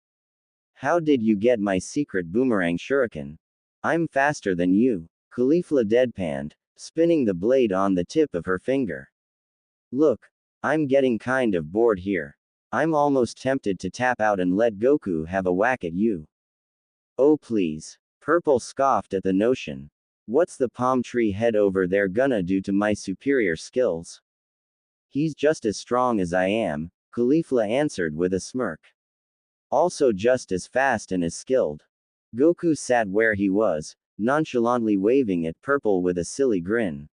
How did you get my secret boomerang shuriken? I'm faster than you, Caulifla deadpanned, spinning the blade on the tip of her finger. Look, I'm getting kind of bored here. I'm almost tempted to tap out and let Goku have a whack at you. Oh please. Purple scoffed at the notion. What's the palm tree head over there gonna do to my superior skills? He's just as strong as I am, Caulifla answered with a smirk. Also just as fast and as skilled. Goku sat where he was, nonchalantly waving at Purple with a silly grin.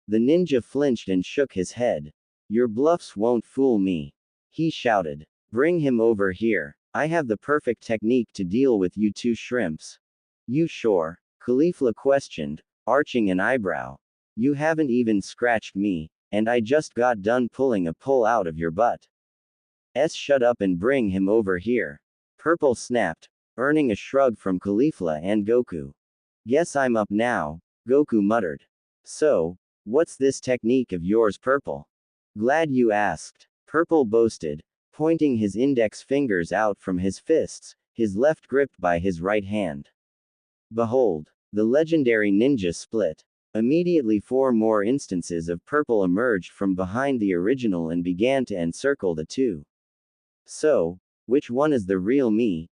The ninja flinched and shook his head. Your bluffs won't fool me, he shouted. Bring him over here. I have the perfect technique to deal with you two shrimps. You sure? Caulifla questioned, arching an eyebrow. You haven't even scratched me, and I just got done pulling a pull out of your butt. Shut up and bring him over here. Purple snapped, earning a shrug from Caulifla and Goku. Guess I'm up now, Goku muttered. So, what's this technique of yours, Purple? Glad you asked, Purple boasted, pointing his index fingers out from his fists, his left gripped by his right hand. Behold, the legendary ninja split. Immediately 4 more instances of Purple emerged from behind the original and began to encircle the two. So, which one is the real me,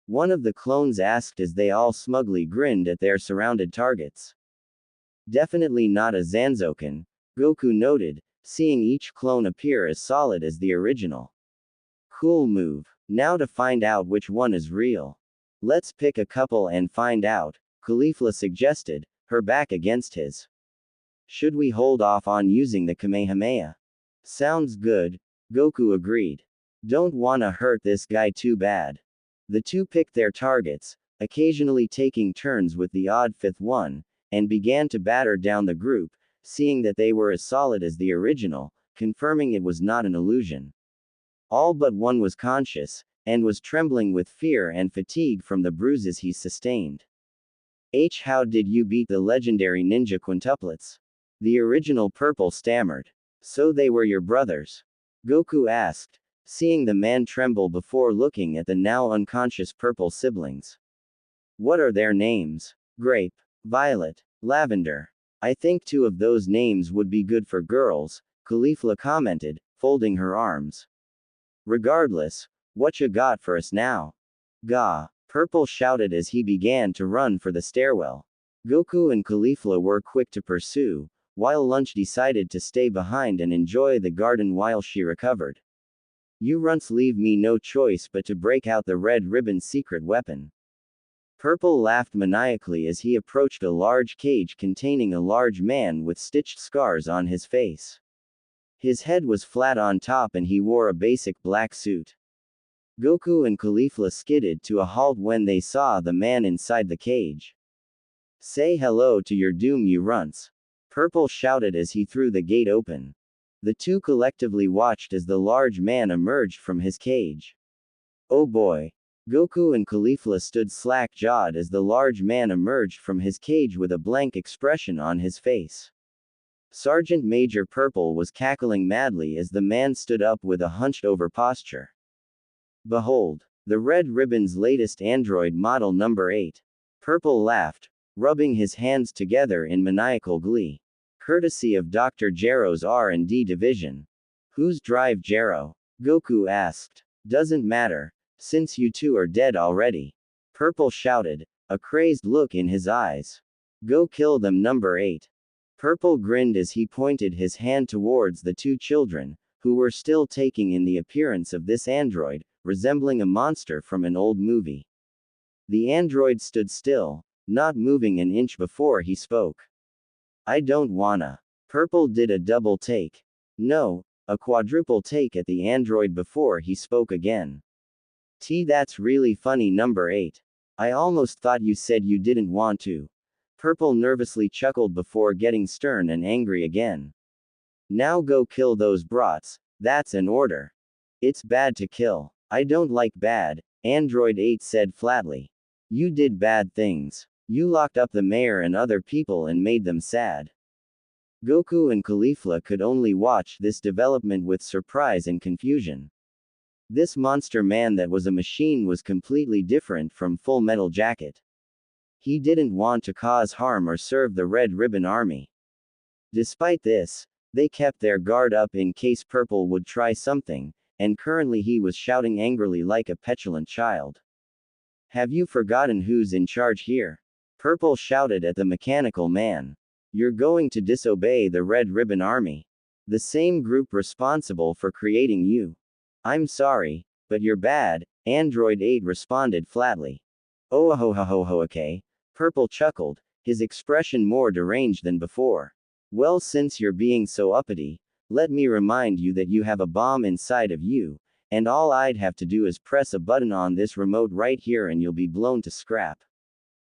one of the clones asked as they all smugly grinned at their surrounded targets. Definitely not a Zanzokan, Goku noted, seeing each clone appear as solid as the original. Cool move. Now to find out which one is real. Let's pick a couple and find out, Caulifla suggested, her back against his. Should we hold off on using the Kamehameha? Sounds good, Goku agreed. Don't wanna hurt this guy too bad. The two picked their targets, occasionally taking turns with the odd fifth one, and began to batter down the group, seeing that they were as solid as the original, confirming it was not an illusion. All but one was conscious, and was trembling with fear and fatigue from the bruises he sustained. How did you beat the legendary ninja quintuplets? The original Purple stammered. So they were your brothers? Goku asked, seeing the man tremble before looking at the now unconscious Purple siblings. What are their names? Grape, Violet, Lavender. I think 2 of those names would be good for girls, Caulifla commented, folding her arms. Regardless, what you got for us now? Gah! Purple shouted as he began to run for the stairwell. Goku and Caulifla were quick to pursue, while Lunch decided to stay behind and enjoy the garden while she recovered. You runts leave me no choice but to break out the red ribbon's secret weapon. Purple laughed maniacally as he approached a large cage containing a large man with stitched scars on his face. His head was flat on top and he wore a basic black suit. Goku and Caulifla skidded to a halt when they saw the man inside the cage. Say hello to your doom, you runts. Purple shouted as he threw the gate open. The two collectively watched as the large man emerged from his cage. Oh boy. Goku and Caulifla stood slack-jawed as the large man emerged from his cage with a blank expression on his face. Sergeant Major Purple was cackling madly as the man stood up with a hunched-over posture. Behold, the Red Ribbon's latest android model number 8. Purple laughed, rubbing his hands together in maniacal glee. Courtesy of Dr. Gero's R&D division. Who's Drive Gero? Goku asked. Doesn't matter, since you two are dead already. Purple shouted, a crazed look in his eyes. Go kill them, number 8. Purple grinned as he pointed his hand towards the two children, who were still taking in the appearance of this android, resembling a monster from an old movie. The android stood still, not moving an inch before he spoke. I don't wanna. Purple did a double take. No, a quadruple take at the android before he spoke again. That's really funny. Number 8. I almost thought you said you didn't want to. Purple nervously chuckled before getting stern and angry again. Now go kill those brats, that's an order. It's bad to kill. I don't like bad, Android 8 said flatly. You did bad things. You locked up the mayor and other people and made them sad. Goku and Caulifla could only watch this development with surprise and confusion. This monster man that was a machine was completely different from Full Metal Jacket. He didn't want to cause harm or serve the Red Ribbon Army. Despite this, they kept their guard up in case Purple would try something, and currently he was shouting angrily like a petulant child. Have you forgotten who's in charge here? Purple shouted at the mechanical man. You're going to disobey the Red Ribbon Army. The same group responsible for creating you. I'm sorry, but you're bad, Android 8 responded flatly. Oh ho ho ho ho okay. Purple chuckled, his expression more deranged than before. Well, since you're being so uppity, let me remind you that you have a bomb inside of you, and all I'd have to do is press a button on this remote right here and you'll be blown to scrap.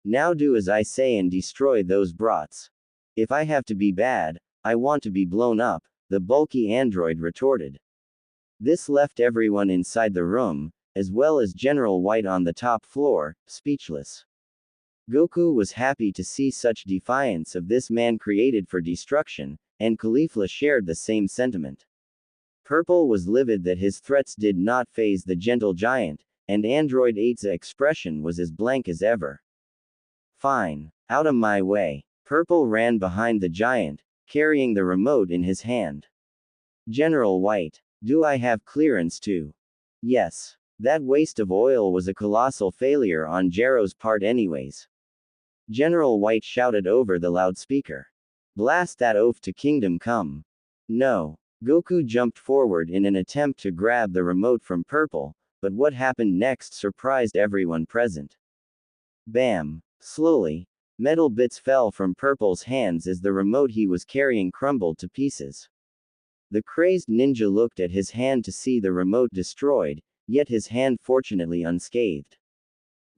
Now do as I say and destroy those brats. If I have to be bad, I want to be blown up, the bulky android retorted. This left everyone inside the room, as well as General White on the top floor, speechless. Goku was happy to see such defiance of this man created for destruction, and Caulifla shared the same sentiment. Purple was livid that his threats did not faze the gentle giant, and Android 8's expression was as blank as ever. Fine. Out of my way. Purple ran behind the giant, carrying the remote in his hand. General White. Do I have clearance to? Yes. That waste of oil was a colossal failure on Jero's part anyways. General White shouted over the loudspeaker. Blast that oaf to Kingdom Come. No. Goku jumped forward in an attempt to grab the remote from Purple, but what happened next surprised everyone present. Bam. Slowly, metal bits fell from Purple's hands as the remote he was carrying crumbled to pieces. The crazed ninja looked at his hand to see the remote destroyed, yet his hand fortunately unscathed.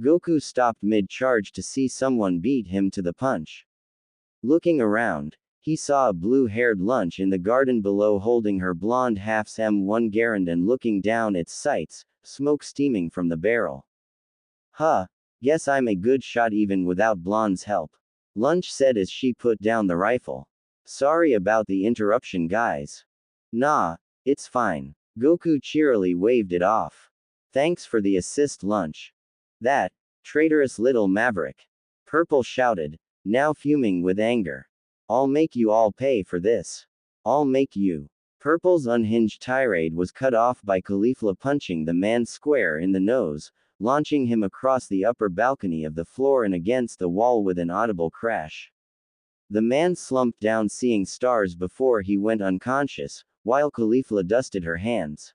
Goku stopped mid-charge to see someone beat him to the punch. Looking around, he saw a blue-haired lunch in the garden below holding her blonde half's M1 Garand and looking down its sights, smoke steaming from the barrel. Huh, guess I'm a good shot even without Blonde's help, Lunch said as she put down the rifle. Sorry about the interruption guys. Nah, it's fine. Goku cheerily waved it off. Thanks for the assist Lunch. That, traitorous little maverick. Purple shouted, now fuming with anger. I'll make you all pay for this. I'll make you. Purple's unhinged tirade was cut off by Caulifla punching the man square in the nose, launching him across the upper balcony of the floor and against the wall with an audible crash. The man slumped down seeing stars before he went unconscious, while Caulifla dusted her hands.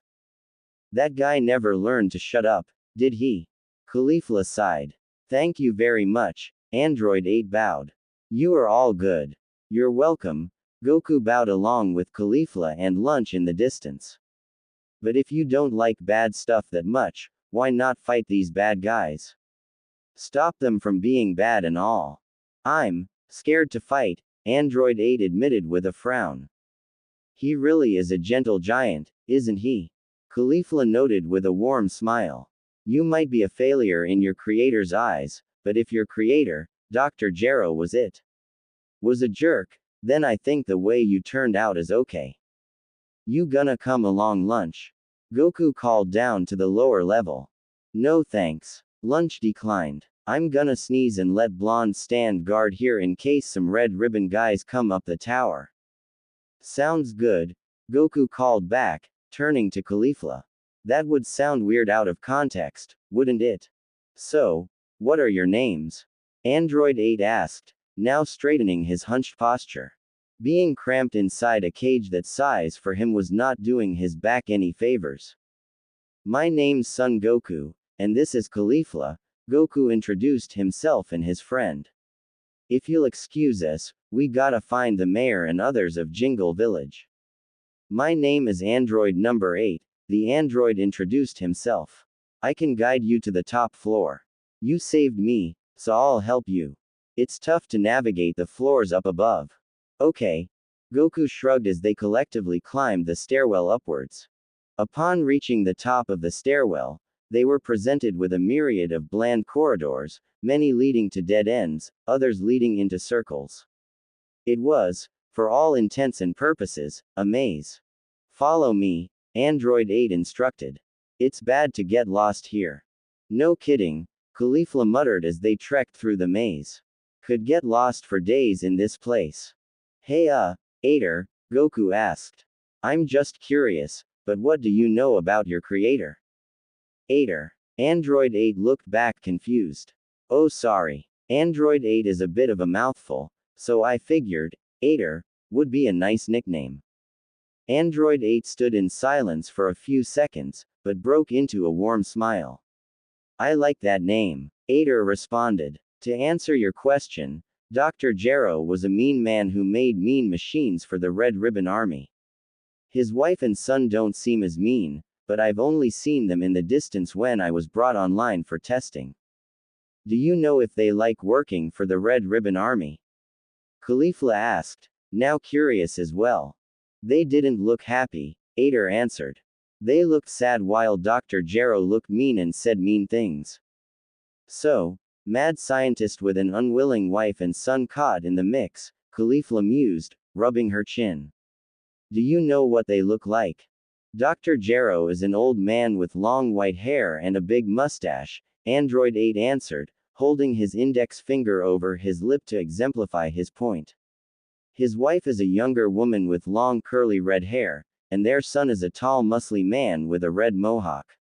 That guy never learned to shut up, did he? Caulifla sighed. Thank you very much, Android 8 bowed. You are all good. You're welcome. Goku bowed along with Caulifla and Lunch in the distance. But if you don't like bad stuff that much, why not fight these bad guys? Stop them from being bad and all. I'm scared to fight, Android 8 admitted with a frown. He really is a gentle giant, isn't he? Caulifla noted with a warm smile. You might be a failure in your creator's eyes, but if your creator, Dr. Gero was a jerk, then I think the way you turned out is okay. You gonna come along Lunch? Goku called down to the lower level. No thanks. Lunch declined. I'm gonna sneeze and let Blonde stand guard here in case some red ribbon guys come up the tower. Sounds good, Goku called back, turning to Caulifla. That would sound weird out of context, wouldn't it? So, what are your names? Android 8 asked, now straightening his hunched posture. Being cramped inside a cage that size for him was not doing his back any favors. My name's Son Goku, and this is Caulifla. Goku introduced himself and his friend. If you'll excuse us, we gotta find the mayor and others of Jingle Village. My name is Android number 8, the android introduced himself. I can guide you to the top floor. You saved me, so I'll help you. It's tough to navigate the floors up above. Okay. Goku shrugged as they collectively climbed the stairwell upwards. Upon reaching the top of the stairwell, they were presented with a myriad of bland corridors, many leading to dead ends, others leading into circles. It was, for all intents and purposes, a maze. Follow me, Android 8 instructed. It's bad to get lost here. No kidding, Caulifla muttered as they trekked through the maze. Could get lost for days in this place. Hey Ader, Goku asked. I'm just curious, but what do you know about your creator? Ader. Android 8 looked back confused. Oh sorry. Android 8 is a bit of a mouthful, so I figured, Ader, would be a nice nickname. Android 8 stood in silence for a few seconds, but broke into a warm smile. I like that name, Ader responded. To answer your question, Dr. Gero was a mean man who made mean machines for the Red Ribbon Army. His wife and son don't seem as mean, but I've only seen them in the distance when I was brought online for testing. Do you know if they like working for the Red Ribbon Army? Caulifla asked, now curious as well. They didn't look happy, Ader answered. They looked sad while Dr. Gero looked mean and said mean things. So, mad scientist with an unwilling wife and son caught in the mix, Caulifla mused, rubbing her chin. Do you know what they look like? Dr. Gero is an old man with long white hair and a big mustache, Android 8 answered, holding his index finger over his lip to exemplify his point. His wife is a younger woman with long curly red hair, and their son is a tall muscly man with a red mohawk.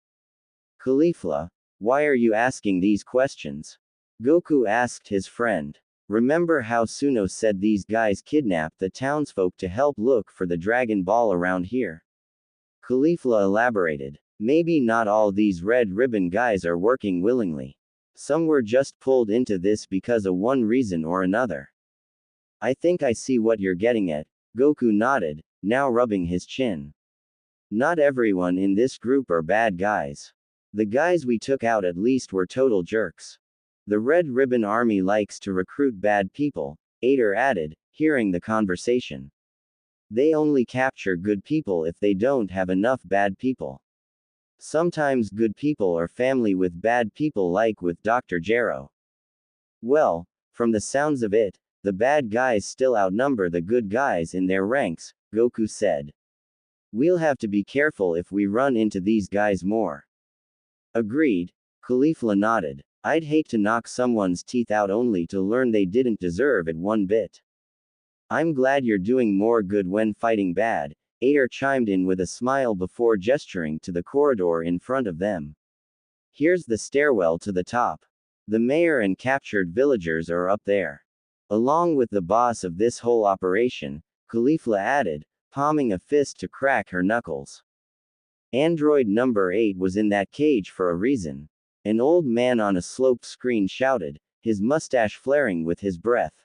Caulifla, why are you asking these questions? Goku asked his friend. Remember how Suno said these guys kidnapped the townsfolk to help look for the Dragon Ball around here? Caulifla elaborated. Maybe not all these Red Ribbon guys are working willingly. Some were just pulled into this because of one reason or another. I think I see what you're getting at, Goku nodded, now rubbing his chin. Not everyone in this group are bad guys. The guys we took out at least were total jerks. The Red Ribbon Army likes to recruit bad people, Ader added, hearing the conversation. They only capture good people if they don't have enough bad people. Sometimes good people are family with bad people like with Dr. Gero. Well, from the sounds of it, the bad guys still outnumber the good guys in their ranks, Goku said. We'll have to be careful if we run into these guys more. Agreed, Caulifla nodded. I'd hate to knock someone's teeth out only to learn they didn't deserve it one bit. I'm glad you're doing more good when fighting bad, Ader chimed in with a smile before gesturing to the corridor in front of them. Here's the stairwell to the top. The mayor and captured villagers are up there. Along with the boss of this whole operation, Caulifla added, palming a fist to crack her knuckles. Android number 8 was in that cage for a reason. An old man on a sloped screen shouted, his mustache flaring with his breath.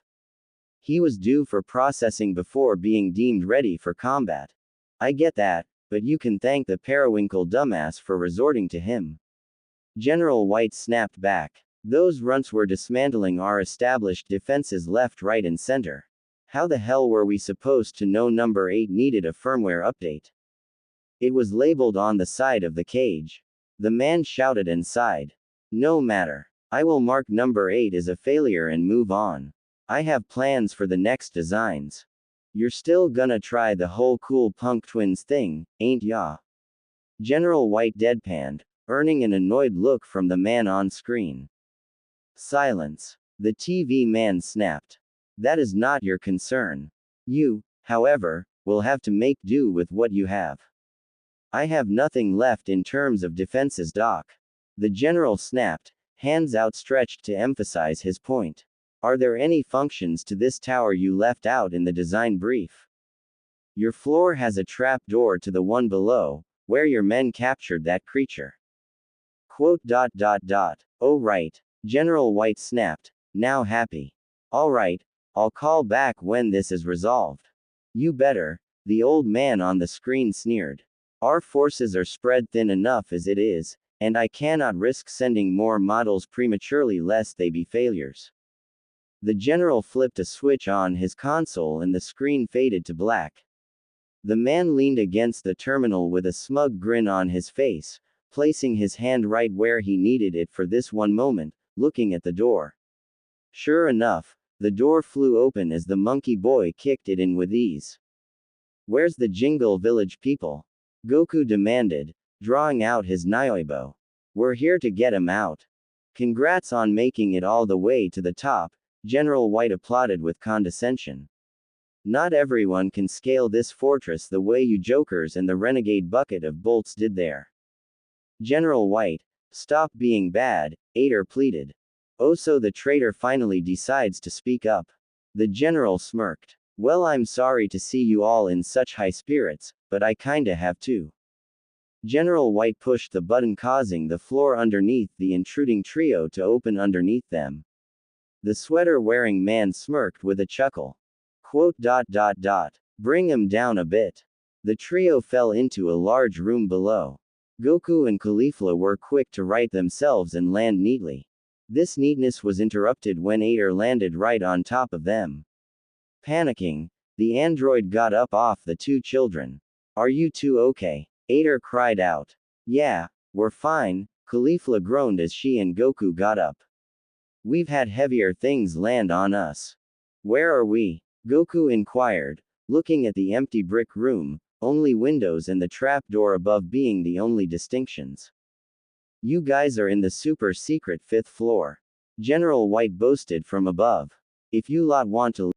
He was due for processing before being deemed ready for combat. I get that, but you can thank the periwinkle dumbass for resorting to him. General White snapped back. Those runts were dismantling our established defenses left, right, and center. How the hell were we supposed to know number 8 needed a firmware update? It was labeled on the side of the cage. The man shouted and sighed. No matter. I will mark number 8 as a failure and move on. I have plans for the next designs. You're still gonna try the whole cool punk twins thing, ain't ya? General White deadpanned, earning an annoyed look from the man on screen. Silence. The TV man snapped. That is not your concern. You, however, will have to make do with what you have. I have nothing left in terms of defenses, Doc. The general snapped, hands outstretched to emphasize his point. Are there any functions to this tower you left out in the design brief? Your floor has a trap door to the one below, where your men captured that creature. Quote. Oh right. General White snapped, now happy. Alright, I'll call back when this is resolved. You better, the old man on the screen sneered. Our forces are spread thin enough as it is, and I cannot risk sending more models prematurely lest they be failures. The general flipped a switch on his console and the screen faded to black. The man leaned against the terminal with a smug grin on his face, placing his hand right where he needed it for this one moment, looking at the door. Sure enough, the door flew open as the monkey boy kicked it in with ease. Where's the Jingle Village people? Goku demanded, drawing out his Nyoibo. We're here to get him out. Congrats on making it all the way to the top, General White applauded with condescension. Not everyone can scale this fortress the way you jokers and the renegade bucket of bolts did there. General White, stop being bad, Ader pleaded. Oh, so the traitor finally decides to speak up. The general smirked. Well, I'm sorry to see you all in such high spirits, but I kinda have to. General White pushed the button causing the floor underneath the intruding trio to open underneath them. The sweater-wearing man smirked with a chuckle. Quote. Bring him down a bit. The trio fell into a large room below. Goku and Caulifla were quick to right themselves and land neatly. This neatness was interrupted when Ader landed right on top of them. Panicking, the android got up off the two children. Are you two okay? Ader cried out. Yeah, we're fine, Caulifla groaned as she and Goku got up. We've had heavier things land on us. Where are we? Goku inquired, looking at the empty brick room, only windows and the trap door above being the only distinctions. You guys are in the super secret 5th floor. General White boasted from above. If you lot want to